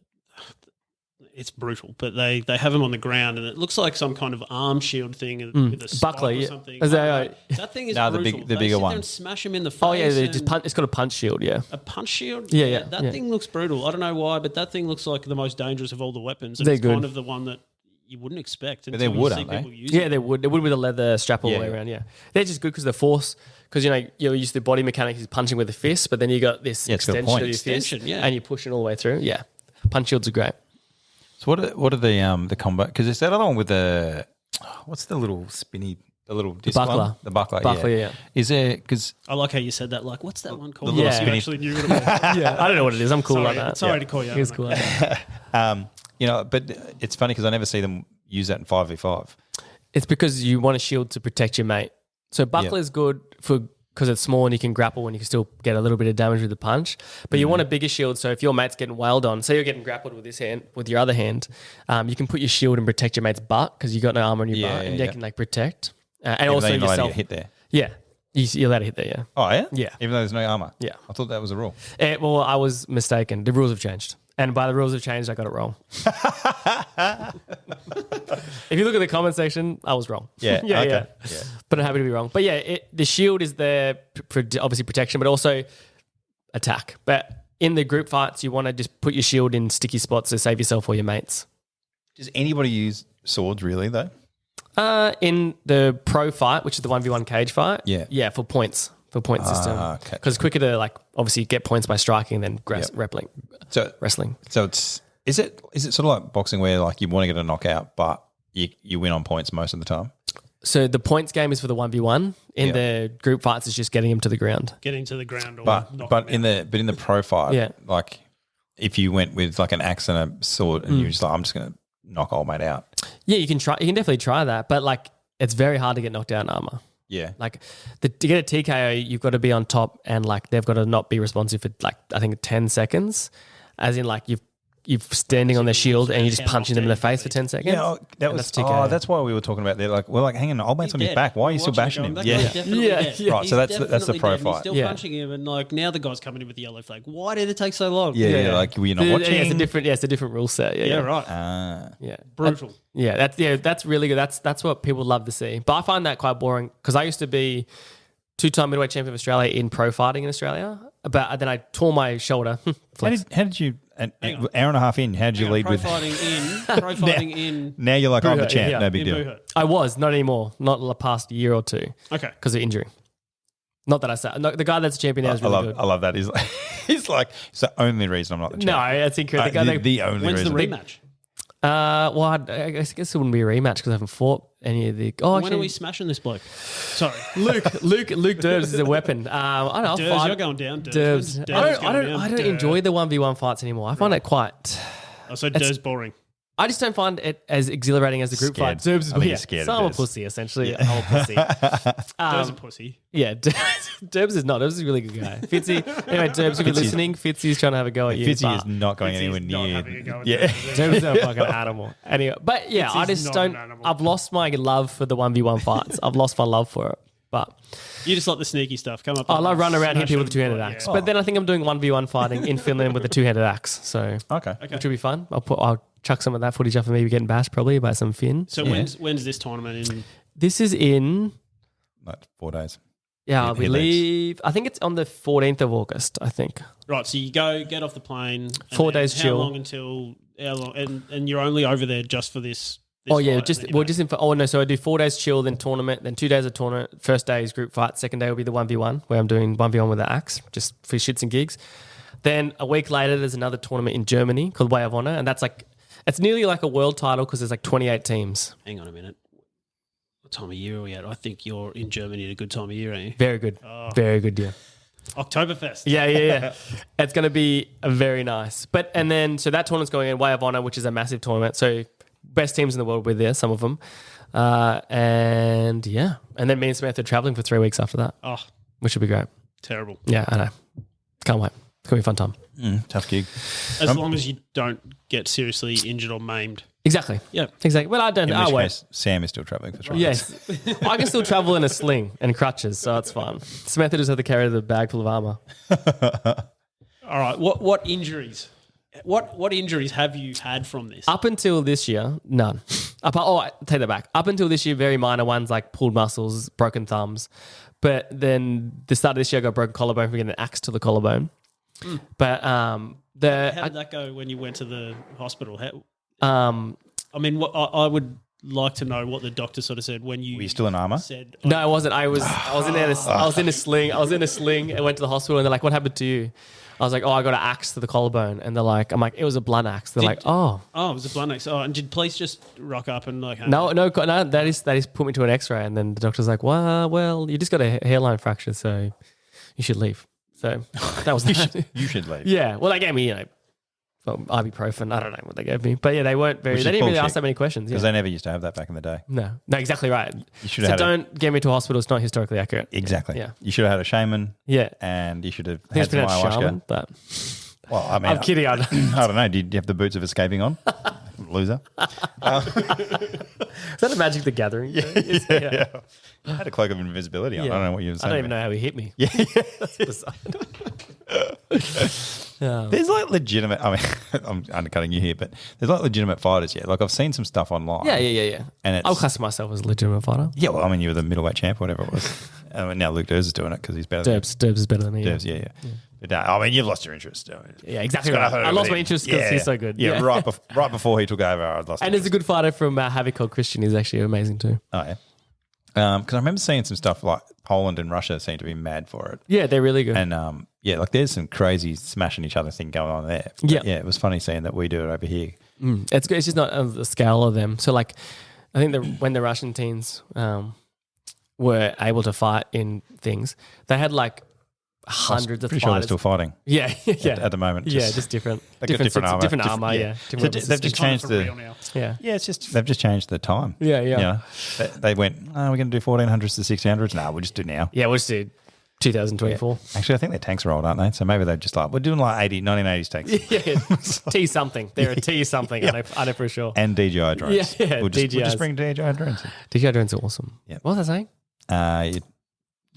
it's brutal, but they have them on the ground, and it looks like some kind of arm shield thing with a spike Buckler, or yeah. something. Is that- That thing is No, the brutal. big- the They bigger sit there one. and smash him in the face. Oh yeah, they just and- punch. It's got a punch shield. Yeah. A punch shield? Yeah. That thing looks brutal. I don't know why, but that thing looks like the most dangerous of all the weapons. And They're it's good. kind of the one that you wouldn't expect. But they're until you wood, see aren't they? people use Yeah, it. they would. They would with a leather strap all the way Yeah. around. Yeah, they're just good because the force. Because you're used to body mechanics is punching with a fist, but then you got this Yeah, it's got a extension point. of your fist, Extension, yeah. and you're pushing all the way through. Yeah, punch shields are great. So what are the combat? Because it's that other one with the what's the little spinny, the little disc buckler. one? The buckler. Buckler, yeah. yeah. Is there because I like how you said that. Like, what's that one called? little You spinny- actually knew what it was. Yeah, I don't know what it is. I'm cool Sorry, like that. sorry to call you out It's on cool. that. Like that. but it's funny because I never see them use that in 5v5. It's because you want a shield to protect your mate. So buckler is good because it's small and you can grapple and you can still get a little bit of damage with the punch. But you want a bigger shield. So if your mate's getting wailed on, say you're getting grappled with this hand, with your other hand, you can put your shield and protect your mate's butt because you got no armor on your Yeah, butt, and yeah. they can like protect. And Even also though you're not allowed to yourself. get hit there. Yeah, you're allowed to hit there. Yeah. Oh yeah, Yeah. Even though there's no armor. Yeah. I thought that was a rule. Well, I was mistaken. The rules have changed. And by the rules have changed, I got it wrong. If you look at the comment section, I was wrong. Yeah, yeah, okay. yeah. But I'm happy to be wrong. But yeah, the shield is there for obviously protection, but also attack. But in the group fights, you want to just put your shield in sticky spots to save yourself or your mates. Does anybody use swords really though? In the pro fight, which is the 1v1 cage fight, Yeah. for points. for point system. okay. Because it's quicker to like obviously get points by striking than wrestling. So is it sort of like boxing where like you want to get a knockout, but you win on points most of the time? So the points game is for the 1v1. In the group fights, it's just getting him to the ground. Getting to the ground, or but in the pro fight, like if you went with like an axe and a sword, and you're just like, I'm just going to knock old mate out. Yeah, you can try. You can definitely try that, but like it's very hard to get knocked out in armor. Yeah, like to get a TKO, you've got to be on top, and like they've got to not be responsive for like I think 10 seconds, as in like you're standing on their shield and you're just punching them in the face for 10 seconds. Yeah, that's why we were talking about that. Like we're like, hang on, old mate's on his back. Why are you still bashing him? Yeah. Right. So that's the pro fight. He's still punching him, and like now the guy's coming in with the yellow flag. Why did it take so long? Yeah. Like we're not watching. It's a different rule set. Yeah, right. Yeah, brutal. That's really good. That's what people love to see. But I find that quite boring because I used to be 2-time middleweight champion of Australia in pro fighting in Australia. But then I tore my shoulder. How did you? An hour and a half in, how did you lead with? Pro fighting in. Now you're like, I'm the champ. No big deal. Buhurt. I was, not anymore. Not the past year or two. Okay. Because of injury. Not that I said. No, the guy that's champion now is really good. I love that. He's like, it's the only reason I'm not the champ. No, that's incorrect. The only When's reason. the rematch? Well, I guess it wouldn't be a rematch because I haven't fought any of the. Oh, when are we smashing this bloke? Sorry, Luke Durbs is a weapon. I don't know. Durbs, you're going down. Durbs. I don't enjoy the 1v1 fights anymore. I find it quite. So Durbs boring. I just don't find it as exhilarating as the group fight. Durbs is scared. I'm a pussy, essentially. A whole pussy. Durbs a pussy. Yeah, Durbs is not. Durbs is a really good guy. Fitzy. Anyway, Durbs, if you're listening, Fitzy's trying to have a go at you. Fitzy is not going anywhere near. Durbs is a fucking animal. Anyway, but yeah, Fitzy's I just not don't. I've lost my love for the 1v1 fights. I've lost my love for it. But you just like the sneaky stuff. Come up. I love running around hitting people with a two-handed axe. But then I think I'm doing 1v1 fighting in Finland with a two-handed axe. So okay, which will be fun. I'll chuck some of that footage up of me getting bashed probably by some Finn. So when's this tournament in? This is in like 4 days. Yeah, we leave. I think it's on the 14th of August. I think. Right. So you get off the plane. 4 days chill. How long until? How long? And you're only over there just for this. So I do 4 days chill, then tournament, then 2 days of tournament. First day is group fight. Second day will be the 1v1 where I'm doing 1v1 with the axe, just for shits and gigs. Then a week later, there's another tournament in Germany called Way of Honor, and that's like it's nearly like a world title because there's like 28 teams. Hang on a minute. What time of year are we at? I think you're in Germany at a good time of year, ain't you? Very good. Very good, yeah. Oktoberfest. Yeah. It's going to be very nice. So that tournament's going in Way of Honor, which is a massive tournament. So best teams in the world will be there, some of them. And then me and Samantha are traveling for 3 weeks after that. Oh. Which will be great. Terrible. Yeah, I know. Can't wait. It's going to be a fun time. Tough gig. As long as you don't get seriously injured or maimed. Exactly. Yeah. Exactly. Well, I don't know. In which case, Sam is still travelling for 3 weeks. Yes. I can still travel in a sling and crutches, so it's fine. Samantha just had to carry the bag full of armour. All right. What injuries? What injuries have you had from this? Up until this year, none. I take that back. Up until this year, very minor ones like pulled muscles, broken thumbs. But then the start of this year, I got a broken collarbone from getting an axe to the collarbone. But how did that go when you went to the hospital? I mean, I would like to know what the doctor sort of said when you. Were you still in armor? No, I wasn't. I was in a sling. I was in a sling and went to the hospital, and they're like, "What happened to you?" I was like, "Oh, I got an axe to the collarbone," and they're like, "I'm like, it was a blunt axe." They're like, "Oh, it was a blunt axe." Oh, and did police just rock up and like? No, that is put me to an X-ray, and then the doctor's like, "Well, you just got a hairline fracture, so you should leave." So that was you should leave. Yeah, well, they gave me ibuprofen. I don't know what they gave me, but yeah, they weren't very. They didn't really ask that many questions because they never used to have that back in the day. No, exactly right. You should have. Don't get me to a hospital. It's not historically accurate. Exactly. Yeah, you should have had a shaman. Yeah, and you should have had some ayahuasca. Shaman, but well, I mean, I'm kidding. I don't know. Did you have the boots of escaping on? Loser. Is that a Magic the Gathering? Yeah. I had a cloak of invisibility on. I don't know what you were saying. I don't even know how he hit me. Yeah. That's bizarre. There's like legitimate. I mean, I'm undercutting you here, but there's like legitimate fighters. Yeah, like I've seen some stuff online. Yeah. And I'll class myself as a legitimate fighter. Yeah, well, I mean, you were the middleweight champ, or whatever it was. Now Luke Durbs is doing it because he's better. Durbs is better than me. Durbs, yeah. But, I mean, you've lost your interest. Yeah, exactly right. I lost my interest because he's so good. Yeah, right before he took over, I'd lost. And there's a good fighter from Havoc called Christian. He's actually amazing too. Oh yeah. Because I remember seeing some stuff like Poland and Russia seem to be mad for it. Yeah, they're really good. And like there's some crazy smashing each other thing going on there. But Yeah. yeah, it was funny seeing that we do it over here. It's good. It's just not on the scale of them. So like, I think when the Russian teams were able to fight in things, they had like hundreds of Pretty sure they're fighters. still fighting Yeah, yeah. at the moment. Just different. They got different armor. Different armor, yeah. So Different they've weapons just Kind changed of for real the. now. yeah. Yeah, it's just they've just changed the time. Yeah, yeah. You know, they went. Oh, we're going to do 1400s to 1600s. No, we'll just do now. Yeah, we'll just do 2024. Actually, I think their tanks are old, aren't they? So maybe they're just like we're doing like 1980s tanks Yeah, T something. They're a T something. I know for sure. and DJI drones. Yeah, we'll just DJIs. bring DJI drones. DJI drones are awesome. Yeah. What was I saying?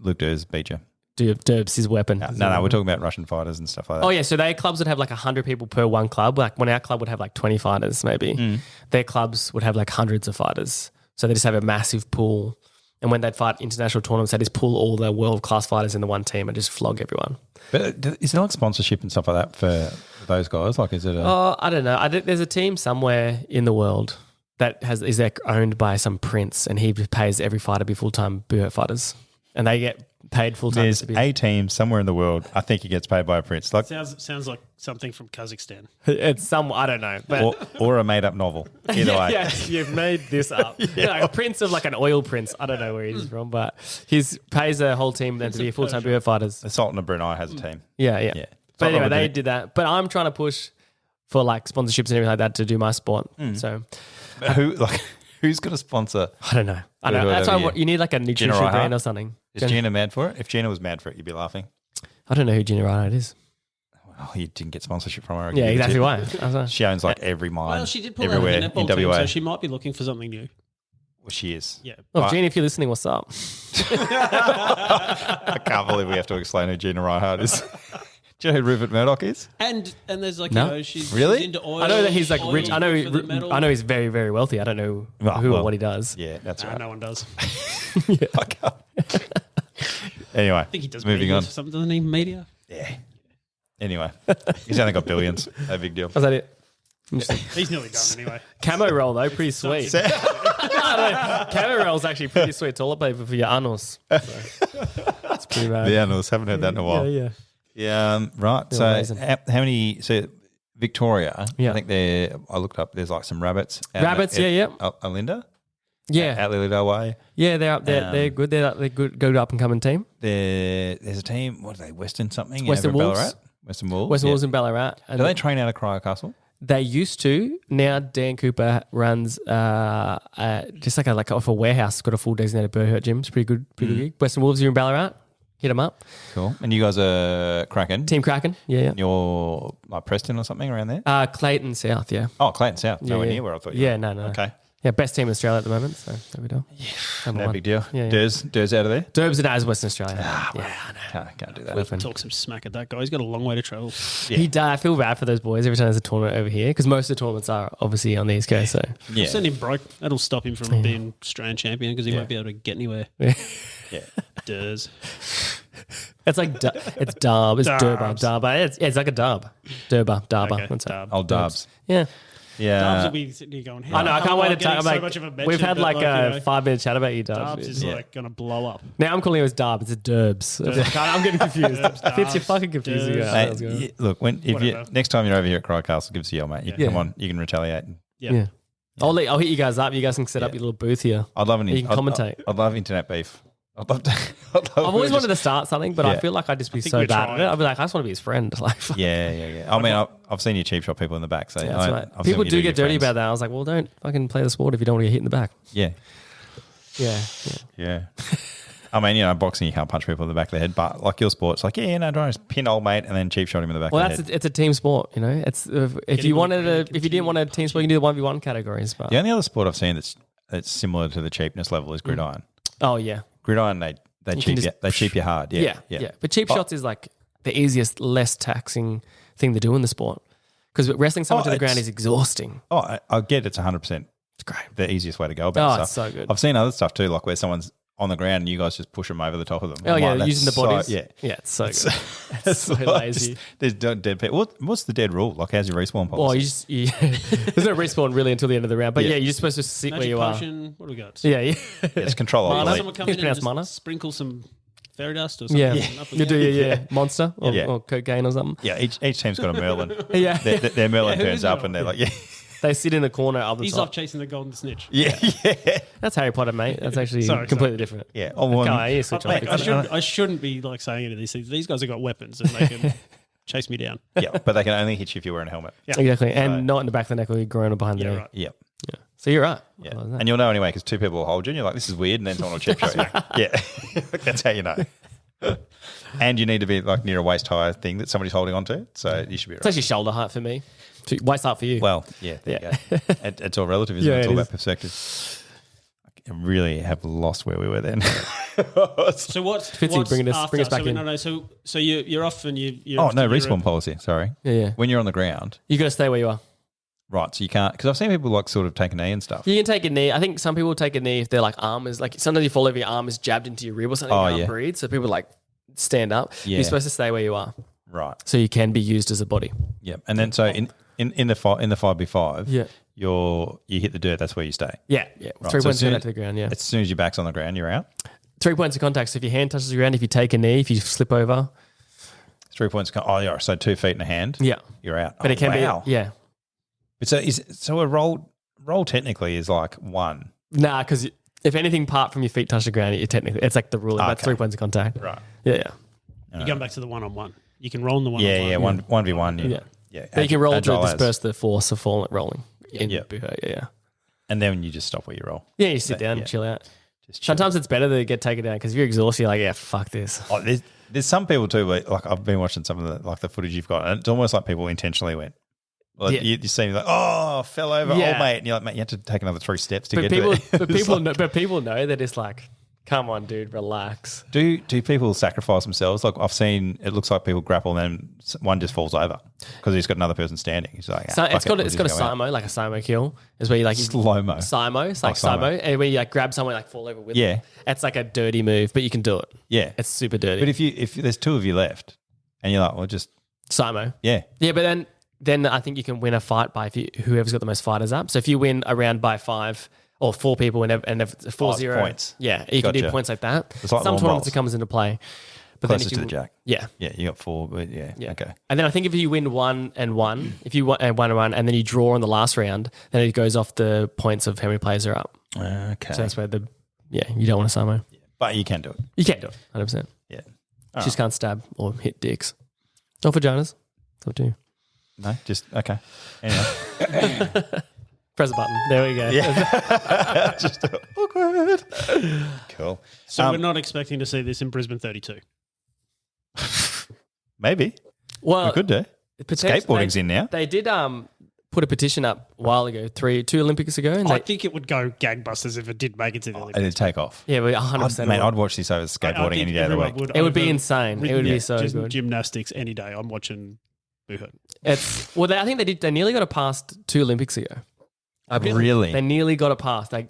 Luke Durs beat you. Derb's his weapon. No, we're talking about Russian fighters and stuff like that. Oh yeah, so their clubs would have like 100 people per one club. Like when our club would have like 20 fighters, maybe their clubs would have like hundreds of fighters. So they just have a massive pool, and when they'd fight international tournaments, they just pull all the world class fighters into one team and just flog everyone. But is there like sponsorship and stuff like that for those guys? Like, is it? I don't know. There's a team somewhere in the world that is like owned by some prince, and he pays every fighter to be full time Buhurt fighters, and they get paid full time. There's a team somewhere in the world. I think he gets paid by a prince. Like, Sounds like something from Kazakhstan. It's I don't know, but or a made up novel. Either way. yeah, you've made this up. A prince of like an oil prince. I don't know where he's from, but he pays a whole team then to be full time Buhurt fighters. The Sultan of Brunei has a team. Yeah. Yeah. But anyway, Sultan they of did that. But I'm trying to push for like sponsorships and everything like that to do my sport. So Brunei. Who's going to sponsor? I don't know. That's why you need like a nutrition Gina brand Reinhardt? or something. Is Gina mad for it? If Gina was mad for it, you'd be laughing. I don't know who Gina Reinhardt is. Oh, you didn't get sponsorship from her. Yeah, exactly why. She owns like every mine. Well, she did pull out of everywhere the in netball team, WA. so she might be looking for something new. Well, she is. Yeah. Well, Gina, if you're listening, what's up? I can't believe we have to explain who Gina Reinhardt is. Do you know who Rupert Murdoch is? And there's like, No. you know, she's Really? into oil. I know that he's like rich. I know. for the metal. I know he's very, very wealthy. I don't know who or what he does. Yeah, that's right. No one does. I can't. Anyway, I think he does. moving media on. or something, doesn't he? Media. Yeah. Anyway, he's only got billions. No big deal. Was that it? He's nearly done anyway. Camo roll though, pretty sweet. Camo roll's actually pretty sweet toilet paper for your anus. So, that's pretty bad. Yeah, no, haven't heard that in a while. Yeah. Right. They're So, amazing. how many? So, Victoria. Yeah. I think I looked up. There's like some rabbits. Rabbits, yeah. Alinda. Yeah. Out Lilydale Way. Yeah, they're up there. They're good. They're good up and coming team. There's a team. What are they? Western something. Western over in Wolves. Ballarat? Western Wolves. Western yeah. Wolves in Ballarat. And Do they train out of Cryo Castle? they used to. Now Dan Cooper runs just like off a warehouse. Got a full designated Buhurt gym. It's pretty good. Pretty good gig. Western Wolves are in Ballarat. Hit them up. Cool. And you guys are Kraken. Team Kraken. Yeah. You're like Preston or something around there? Clayton South. Yeah. Oh, Clayton South. Nowhere yeah. near where I thought you Yeah. were. No. Okay. Yeah, best team in Australia at the moment. So there we go. Yeah. No big deal. Yeah, yeah. Durs out of there? Derbs and as Western Australia. Ah, yeah, I know. Can't do that. Weapon. Talk some smack at that guy. He's got a long way to travel. Yeah. He does. I feel bad for those boys every time there's a tournament over here because most of the tournaments are obviously on the East Coast. So Yeah. Send him broke. That'll stop him from being Australian champion because he won't be able to get anywhere. Yeah. Durs. it's like it's Darb. It's Darbs. Durbar. It's like a Darb. Durbar. Darbar. Okay, That's it. Darb. Old Dubs. Yeah. Yeah. Darbs will be sitting here going, I know. I can't wait to talk about. so much of a mention, We've had but like a you know, 5-minute chat about you, Darbs. Darbs is like going to blow up. Now I'm calling it as Darb. It's a Derbs. I'm getting confused. Fitz, you're fucking confusing. Derbs. Yeah, Mate, look, if you Whatever. next time you're over here at Cryo Castle, give us a yell, mate. You can Yeah. come on. You can retaliate. yeah. I'll hit you guys up. You guys can set up your little booth here. I'd love You can commentate. I'd love internet beef. I'd love to. I've always wanted to start something, but I Yeah. feel like I'd just be think so we're bad trying. at it. I'd be like, I just want to be his friend. Like, Yeah. I mean, I've seen you cheap shot people in the back, so that's I've right. seen People what you do to get your dirty friends. about that. I was like, well, don't fucking play the sport if you don't want to get hit in the back. Yeah. Yeah. I mean, boxing you can't punch people in the back of the head, but like your sport's like, no, don't just pin old mate and then cheap shot him in the back Well, of the head. it's a team sport, you know. It's if you wanted if you didn't want a team sport, you can do the 1v1 categories. But The only other sport I've seen that's similar to the cheapness level is gridiron. oh yeah, Gridiron, they can cheap just- you, they cheap you hard. yeah. But cheap shots is like the easiest, less taxing thing to do in the sport because wrestling someone to the ground it's- is exhausting. Oh, I get it's 100% It's great. the easiest way to go about Oh, stuff. it's so good. I've seen other stuff too, like where someone's on the ground and you guys just push them over the top of them. Oh, I'm yeah, like, that's using the bodies. Yeah. Yeah, it's so good. It's so lazy. There's dead people. What's the dead rule? Like, how's your respawn policy? Well, there's no respawn really until the end of the round. But yeah, you're supposed to sit Magic where you potion, what do we got? are. Yeah. It's control Mana. alt Someone come It's in and pronounced just mana. sprinkle some fairy dust or something. Yeah. Up and You do, down. yeah. Monster or, Yeah. or cocaine or something. Yeah, each team's got a Merlin. Yeah. Their Merlin Yeah, who turns is up Merlin? and they're like, yeah. They sit in the corner of the He's top. off chasing the golden snitch. Yeah. That's Harry Potter, mate. That's actually Sorry, completely different. Yeah. Oh, well, Come on, you switch Mate, off. I shouldn't be like saying any of these things. These guys have got weapons and they can chase me down. yeah, but they can only hit you if you're wearing a helmet. Yeah. Exactly. And not in the back of the neck or groin or behind the Yeah, knee. right. Yeah. Yeah. So you're right. Yeah. I like that. And you'll know anyway because two people will hold you and you're like, this is weird. And then someone will chip shot you. Yeah. That's how you know. And you need to be like near a waist high thing that somebody's holding onto. So you should be It's right. actually shoulder height for me. Waist height for you. Well, yeah, there you go. It's all relative, isn't Yeah, it? It's it all is. about perspective. I really have lost where we were then. So what's Fitzy, bring us after? back in. No. So you're off and you're Oh, off no, to respawn Europe. policy. Sorry. Yeah. When you're on the ground, You got to stay where you are. right, so you can't, because I've seen people like sort of take a knee and stuff. You can take a knee. I think some people take a knee if their like arm is like sometimes you fall over, your arm is jabbed into your rib or something. Oh, You can't yeah. breathe. So people like stand up. Yeah. You're supposed to stay where you are, Right. so you can be used as a body. Yeah. And then so in the 5v5, Yeah. you hit the dirt, that's where you stay. Yeah. Right, 3 so points as soon to as- the ground. Yeah. As soon as your back's on the ground, you're out. 3 points of contact. So if your hand touches the ground, if you take a knee, if you slip over, 3 points. Oh, yeah. So 2 feet and a hand. yeah. You're out. But it can wow. be yeah. But so a roll technically is like 1. Nah, because if anything apart from your feet touch the ground, you technically it's like the rule. That's Okay. 3 points of contact. Right. Yeah. You're going back to the one-on-one. You can roll in the one-on-one. Yeah. 1v1. Yeah. Yeah. But you can roll to Agile as. disperse the force of rolling. In Yeah. Buhurt, yeah. And then you just stop where you roll. Yeah, you sit down yeah. and chill out. Just chill. Sometimes it's better to get taken down because if you're exhausted, you're like, yeah, fuck this. Oh, there's some people too, like I've been watching some of the footage you've got, and it's almost like people intentionally went. Well, Yeah. you see like, oh, fell over, Yeah. oh mate, and you're like, mate, you have to take another 3 steps to But get people, to it. but It's people, like, know, but people know that it's like, come on, dude, relax. do people sacrifice themselves? Like I've seen, it looks like people grapple and then one just falls over because he's got another person standing. He's like, So it's got a Simo. Simo, like a Simo kill. Is where you like Slow-mo. Simo, it's like Simo. Simo, and when you like grab someone like fall over with Yeah. them. It's like a dirty move, but you can do it. Yeah, It's super dirty. but if there's 2 of you left, and you're like, well, just Simo. yeah, Yeah, but then I think you can win a fight by whoever's got the most fighters up. So if you win a round by 5 or 4 people and if 4-0 points. yeah, you can do Gotcha. points like that. It's like Some lawn tournaments bowls. it comes into play. But closest then to if the you, jack. yeah. Yeah, you got 4, but yeah, okay. And then I think if you win 1 and 1, if you won and 1 and then you draw on the last round, then it goes off the points of how many players are up. Okay, So that's where you don't want to Samo. but you can do it. You can't do it, 100%. Yeah, Just can't stab or hit dicks. Or vaginas. It's up to you. no, just okay. Anyway. Press a button. There we go. Yeah. Just awkward. Cool. So we're not expecting to see this in Brisbane 32. Maybe. Well, We could do. Skateboarding's they, in now. They did put a petition up a while ago, 2 Olympics ago. And I they, think it would go gangbusters if it did make it to the And Olympics. it'd take off. yeah, but 100%. Mate, I'd watch this over skateboarding any day of the week. it would be insane. It would be so just good. gymnastics any day. I'm watching Buhurt. It's well, I think they did. They nearly got it past 2 Olympics ago. Really? They nearly got it past. But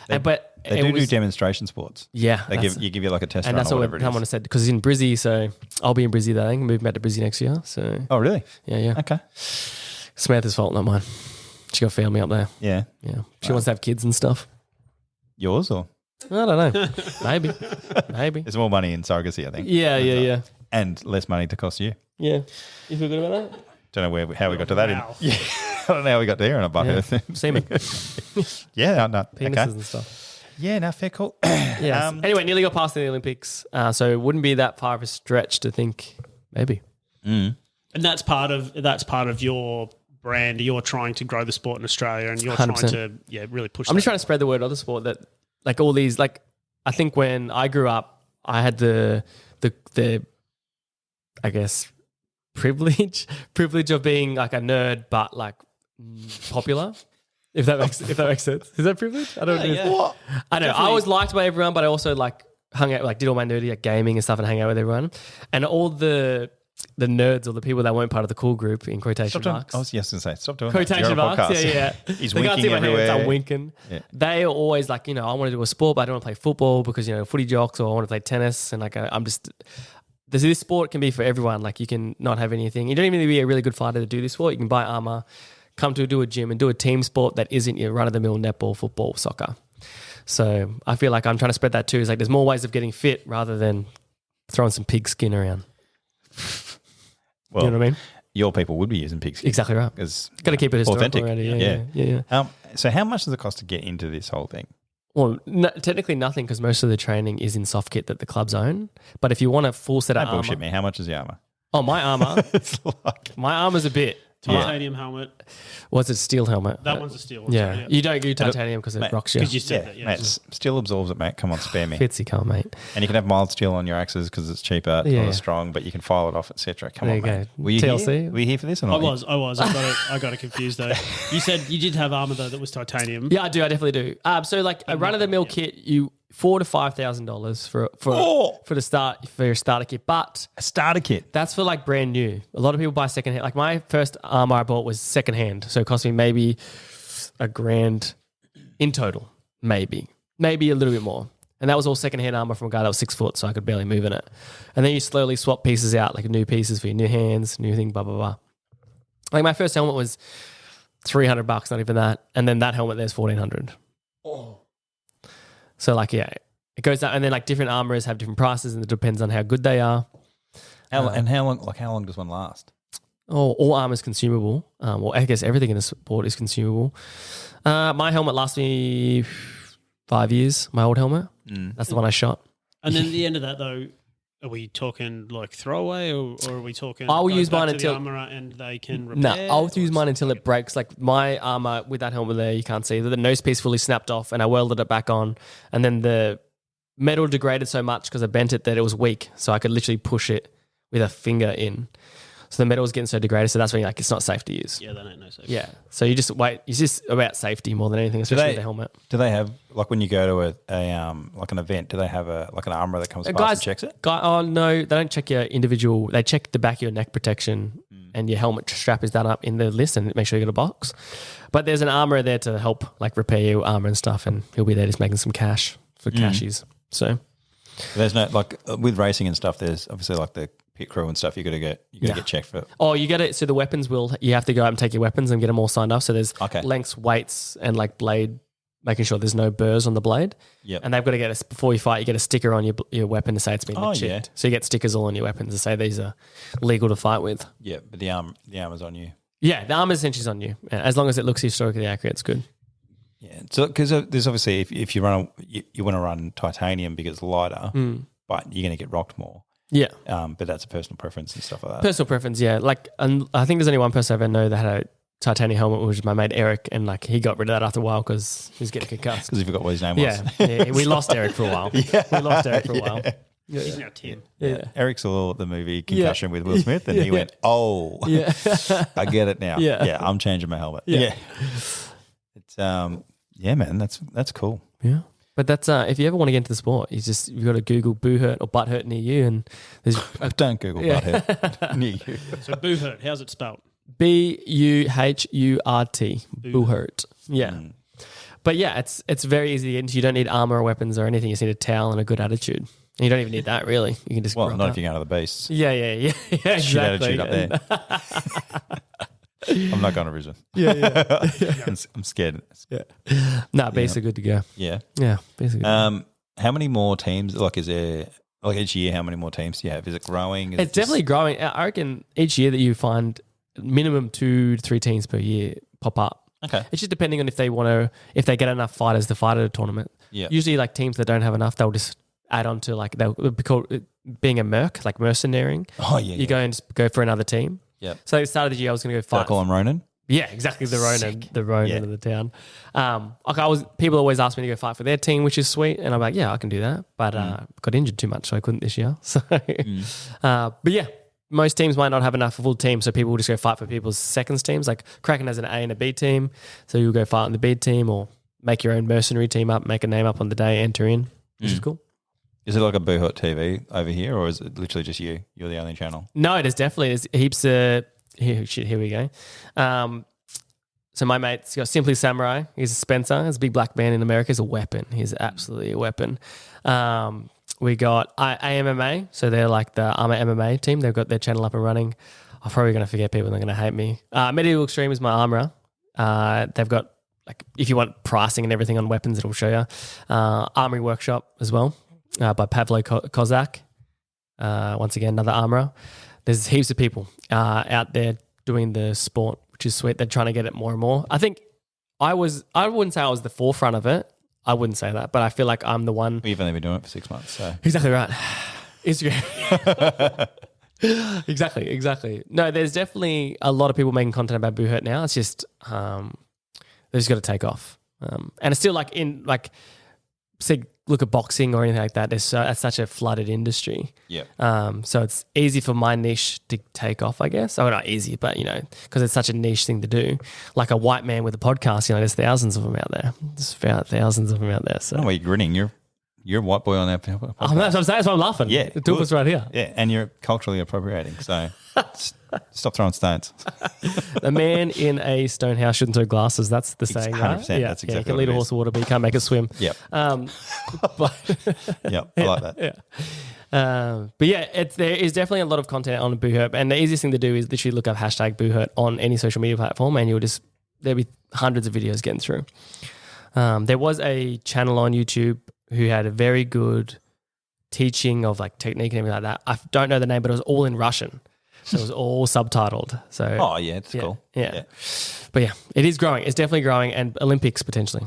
They it do was, demonstration sports. yeah, They that's- give you like a test and run that's or what whatever it someone is. said because he's in Brizzy, so I'll be in Brizzy that. I think moving back to Brizzy next year. So Oh, really? yeah. Okay. Samantha's fault, not mine. She got family up there. Yeah. Yeah, she wants to have kids and stuff. Yours or? I don't know. Maybe. There's more money in surrogacy, I think. Yeah. And less money to cost you. Yeah. You feel good about that? Don't know how we got to that. Wow. Yeah. I don't know how we got there on a bucket. Semen, Yeah. No. penises Okay. and stuff. Yeah. No. Fair call. Yeah. Anyway, nearly got past the Olympics, so it wouldn't be that far of a stretch to think maybe. And that's part of your brand. You're trying to grow the sport in Australia, and you're 100%. trying to really push. I'm just that. trying to spread the word of the sport that like all these like I think when I grew up, I had the I guess privilege of being like a nerd, but like popular. If that makes sense, is that privilege? I don't know. Yeah. I know. I was liked by everyone, but I also like hung out, like did all my nerdy like gaming and stuff, and hang out with everyone. And all the the nerds or the people that weren't part of the cool group in quotation marks. I was just going to say, stop doing Quotation that. marks, yeah. He's They can't winking see my hands, everywhere. I'm winking. Yeah. They are always like, I want to do a sport, but I don't want to play football because, footy jocks, or I want to play tennis. And like, this sport can be for everyone. Like, you can not have anything. You don't even need to be a really good fighter to do this sport. You can buy armor, come to do a gym and do a team sport that isn't your run-of-the-mill netball, football, soccer. So I feel like I'm trying to spread that too. It's like there's more ways of getting fit rather than throwing some pig skin around. Well, you know what I mean? Your people would be using pigskin. Exactly right. Because Got to keep it historical authentic. already. Yeah. So how much does it cost to get into this whole thing? Well, technically nothing because most of the training is in soft kit that the clubs own. But if you want a full set of armor, Bullshit, man. How much is the armor? Oh, my armor. It's like My armor's a bit. Titanium helmet. What's it? Steel helmet. That one's a steel one. Yeah. So, You don't do titanium because it Mate, rocks you. Because you said that, yeah. mate, steel absorbs it, mate. Come on, spare me. Fits you can't, mate. And you can have mild steel on your axes because it's cheaper, it's not as strong, but you can file it off, etc. Come There on, you mate. go. Were you TLC? here? Were you here for this or I not? was. I got it confused though. You said you did have armor though that was titanium. Yeah, I do. I definitely do. So like a run of the mill kit, you $4,000 to $5,000 for the start for your starter kit, but A starter kit. that's for like brand new. A lot of people buy second hand. Like my first armor I bought was second hand, so it cost me maybe $1,000 in total, maybe a little bit more. And that was all second hand armor from a guy that was 6 foot, so I could barely move in it. And then you slowly swap pieces out, like new pieces for your new hands, new thing, blah blah blah. Like my first helmet was $300, not even that, and then that helmet there's $1,400. So like it goes down, and then like different armorers have different prices, and it depends on how good they are. How long does one last? Oh, all armor is consumable. Well, I guess everything in the sport is consumable. My helmet lasts me 5 years. My old helmet. That's the one I shot. And then at the end of that though, are we talking like throwaway or are we talking? I will goes use back mine to until the armorer and they can repair. No, I'll use mine until it breaks. Like my armor with that helmet there, you can't see the nose piece fully snapped off, and I welded it back on, and then the metal degraded so much because I bent it that it was weak, so I could literally push it with a finger in. So the metal was getting so degraded, so that's when you're like, it's not safe to use. Yeah, that ain't no safe. Yeah, so you just wait. It's just about safety more than anything, especially with the helmet. Do they have, like when you go to like an event, do they have like an armourer that comes past and checks it? Oh no, they don't check your individual. They check the back of your neck protection and your helmet strap is done up in the list and make sure you got a box. But there's an armourer there to help like repair your armour and stuff, and he'll be there just making some cash for cashies. So There's no, like with racing and stuff, there's obviously like the pit crew and stuff you got to get checked for. Oh, you get it. So the weapons you have to go out and take your weapons and get them all signed off. So there's lengths, weights, and like blade, making sure there's no burrs on the blade. Yep. And they've got to get before you fight, you get a sticker on your weapon to say it's been chipped. Yeah. So you get stickers all on your weapons to say these are legal to fight with. Yeah, but the armor's on you. Yeah, the armor essentially is on you. Yeah, as long as it looks historically accurate, it's good. Yeah, so because there's obviously if you want to run titanium because it's lighter, but you're going to get rocked more. Yeah. But that's a personal preference and stuff like that. Personal preference, yeah. Like, and I think there's only one person I ever know that had a titanium helmet, which was my mate Eric, and like he got rid of that after a while because he was getting concussed. Because he forgot what his name was. Yeah, we lost Eric for a while. We lost Eric for a while. He's now Tim. Yeah. Eric saw the movie Concussion with Will Smith, and he went, "Oh, Yeah. I get it now. Yeah. I'm changing my helmet." Yeah. It's yeah, man, that's cool. Yeah. But that's if you ever want to get into the sport, you've got to Google Buhurt or Butthurt near you, and there's Don't Google butthead near you. So Buhurt, how's it spelled? Buhurt. Buhurt. Yeah. But yeah, it's very easy to get into. You don't need armor or weapons or anything. You just need a towel and a good attitude. And you don't even need that really. You can just Well, rock not up. if you're going to the beasts. Yeah, exactly. Shit attitude up there. I'm not going to Brisbane. Yeah. I'm scared. Nah, beasts are good to go. Yeah. Yeah, beasts are good. How many more teams? Like, is there like each year? How many more teams do you have? Is it growing? Is It's definitely growing. I reckon each year that you find minimum 2 to 3 teams per year pop up. Okay. It's just depending on if they get enough fighters to fight at a tournament. Yeah. Usually, like teams that don't have enough, they'll just add on to like they'll be called being a merc, like mercenarying. Oh yeah. You go and just go for another team. Yep. So at the start of the year, I was going to go Did I fight. call him Ronan? Yeah, exactly. The Ronan Yeah. of the town. People always ask me to go fight for their team, which is sweet, and I'm like, yeah, I can do that. But got injured too much, so I couldn't this year. So, but yeah, most teams might not have enough full team, so people will just go fight for people's seconds teams. Like Kraken has an A and a B team, so you'll go fight on the B team or make your own mercenary team up, make a name up on the day, enter in, which is cool. Is it like a Buhurt TV over here, or is it literally just you? You're the only channel. No, there's heaps of here we go. So my mate's got Simply Samurai. He's a Spencer. He's a big black man in America. He's a weapon. He's absolutely a weapon. We got AMMA. So they're like the Armour MMA team. They've got their channel up and running. I'm probably going to forget people. They're going to hate me. Medieval Extreme is my armourer. They've got, like, if you want pricing and everything on weapons, it'll show you. Armory Workshop as well, by Pavlo Kozak. Once again, another armourer. There's heaps of people out there doing the sport, which is sweet. They're trying to get it more and more. I think I wouldn't say I was the forefront of it. I wouldn't say that, but I feel like I'm the one. We've only been doing it for 6 months, so. Exactly right. Instagram. Exactly. No, there's definitely a lot of people making content about Buhurt now. It's just they just got to take off, and it's still like say look at boxing or anything like that. It's such a flooded industry. Yeah. So it's easy for my niche to take off, I guess. Oh, not easy, but because it's such a niche thing to do. Like a white man with a podcast, there's thousands of them out there. There's thousands of them out there. So. Oh, you're grinning. You're a white boy on that podcast. Oh, that's what I'm saying. That's why I'm laughing. Yeah, the two of us right here. Yeah, and you're culturally appropriating. So stop throwing stones. A man in a stone house shouldn't throw glasses. That's the saying, 100%. right? That's exactly you can what lead it a horse is. to water, but you can't make it swim. Yep. But Yep. I like that. yeah. But yeah, there is definitely a lot of content on Buhurt, and the easiest thing to do is literally look up hashtag Buhurt on any social media platform, and there'll be hundreds of videos getting through. There was a channel on YouTube who had a very good teaching of like technique and everything like that. I don't know the name, but it was all in Russian. So it was all subtitled. So Oh, yeah, it's cool. Yeah. But yeah, it is growing. It's definitely growing, and Olympics potentially.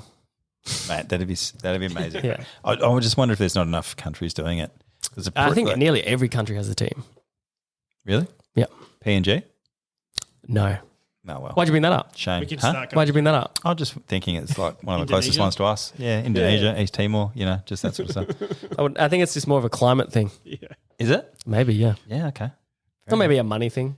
Mate, that'd be amazing. Yeah. I would just wonder if there's not enough countries doing it. I think nearly every country has a team. Really? Yeah. PNG? No. No, well. Why'd you bring that up? Shame. We can Huh? start Why'd you bring that up? I'm just thinking it's like one of the closest Indonesia? ones to us. Yeah, Indonesia, East Timor, just that sort of stuff. I think it's just more of a climate thing. Yeah. Is it? Maybe, yeah. Yeah, okay. Or maybe a money thing.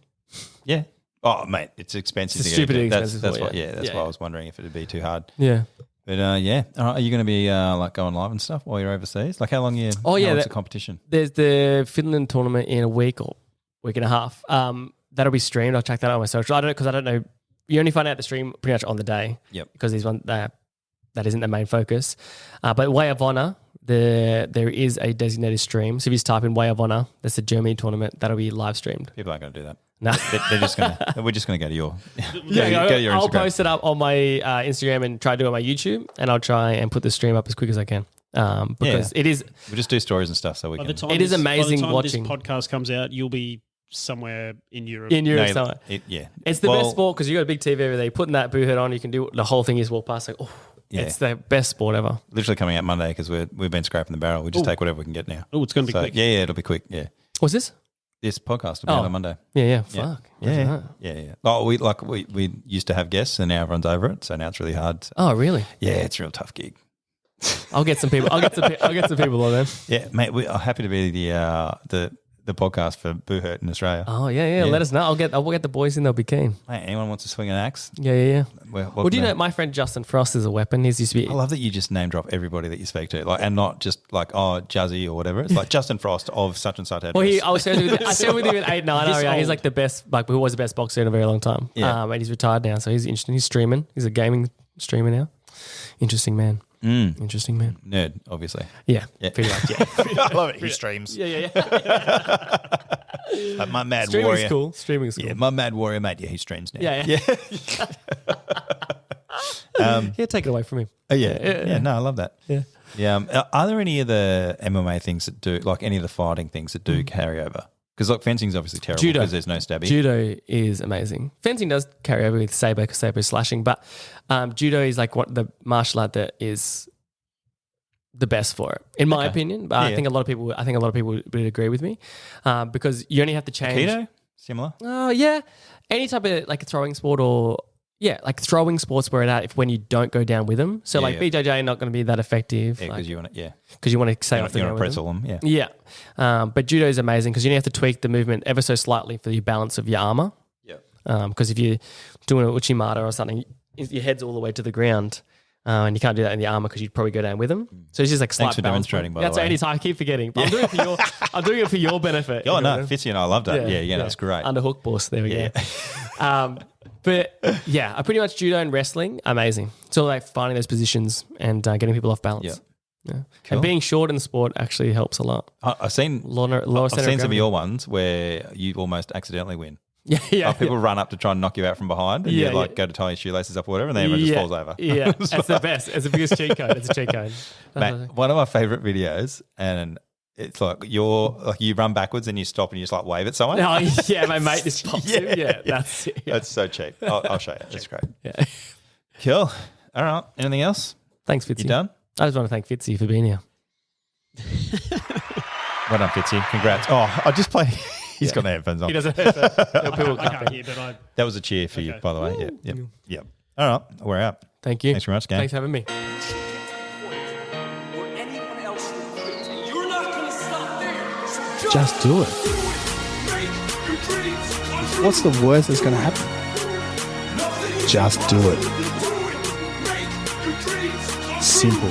Yeah. Oh, mate, it's expensive It's to get stupidly into. expensive That's for why, you. that's Yeah, why I yeah. was wondering if it'd be too hard. Yeah. But yeah, all right, are you going to be like going live and stuff while you're overseas? Like how long you? Oh, yeah, What's that- the competition? There's the Finland tournament in a week or week and a half. That'll be streamed. I'll check that out on my social. I don't know. You only find out the stream pretty much on the day. Yep. Because that isn't the main focus. But Way of Honor, there is a designated stream. So if you just type in Way of Honor, that's the Germany tournament. That'll be live streamed. People aren't going to do that. No. They're just going to. We're just going to go to your. Yeah, go to your I'll Instagram. post it up on my Instagram and try to do it on my YouTube, and I'll try and put the stream up as quick as I can. Because it is We'll just do stories and stuff so we By can. the time It is amazing by the time watching. this podcast comes out, you'll be somewhere in Europe. in Europe. No, somewhere. yeah. It's the Well, best sport because you got a big TV over there. You're putting that Buhurt on, you can do the whole thing. You just walk past like, Yeah. it's the best sport ever. Literally coming out Monday because we've been scraping the barrel. We just Ooh. take whatever we can get now. Oh, it's going to be So quick. yeah, it'll be quick. Yeah, What's this? this podcast will be out on Monday. Yeah. Yeah. Fuck. Yeah. Oh, we used to have guests and now everyone's over it, so now it's really hard. Oh, really? Yeah, it's a real tough gig. I'll get some people. I'll get some people on there. Yeah, mate, we are happy to be the podcast for Buhurt in Australia. Oh yeah. Let us know. I'll get the boys in. They'll be keen. Mate, anyone wants to swing an axe? Yeah. Well, Well, do you know my friend Justin Frost is a weapon? He's used to be. I love that you just name drop everybody that you speak to, like, and not just like Jazzy or whatever. It's like Justin Frost of such and such address. Well, I shared with him at 8, 9. This He's old. like the best, who was the best boxer in a very long time. Yeah. And he's retired now, so he's interesting. He's streaming. He's a gaming streamer now. Interesting man. Interesting man. Nerd, obviously. Yeah. Yeah. Pretty much. Yeah. I love it. He streams. Yeah. Like my mad Streaming's warrior. cool. Streaming's cool. Yeah, my mad warrior mate. Yeah, he streams now. Yeah. Yeah, take it away from him. Yeah. No, I love that. Yeah. Yeah. Are there any of the MMA things that do, like any of the fighting things that do carry over? Because like fencing's obviously terrible Judo. because there's no stabbing. Judo is amazing. Fencing does carry over with saber because saber is slashing, but judo is like what the martial art that is the best for it, in my opinion. But I think a lot of people would agree with me because you only have to change. Aikido? Similar? Oh yeah, any type of like a throwing sport or like throwing sports where it at when you don't go down with them. So like BJJ not going to be that effective. Yeah, like, because you want to, because you want to stay off the you ground want to with them. pretzel them, Yeah. But judo is amazing because you only have to tweak the movement ever so slightly for the balance of your armor. Yeah. Because if you're doing an uchimata or something, your head's all the way to the ground. And you can't do that in the armor because you'd probably go down with them. So it's just like slight Thanks for balance demonstrating, point. by the That's way. anytime. I keep forgetting. But I'm doing it for your benefit. Oh, you know? no, Fitzy and I loved it. Yeah, that's great. Underhook boss. There we go. But yeah, I pretty much judo and wrestling, amazing. It's all like finding those positions and getting people off balance. Yeah. Cool. And being short in the sport actually helps a lot. I've seen Lower I've center seen of some of gravity. your ones where you almost accidentally win. Yeah. Like people run up to try and knock you out from behind and you go to tie your shoelaces up or whatever and then everyone just falls over. Yeah, it's the best. It's the biggest cheat code. It's a cheat code. Mate, one of my favourite videos, and it's like you run backwards and you stop and you just like wave at someone. Oh, yeah, my mate just pops in. Yeah, that's it. That's so cheap. I'll show you. That's great. Yeah. Cool. All right. Anything else? Thanks, Fitzy. You done? I just want to thank Fitzy for being here. Well done, Fitzy. Congrats. Oh, I just play. He's got the headphones on. He doesn't have to. I can't hear, but That was a cheer for you, by the way. Yep. All right. We're out. Thank you. Thanks very much, gang. Thanks for having me. Just do it. What's the worst that's going to happen? Just do it. Simple.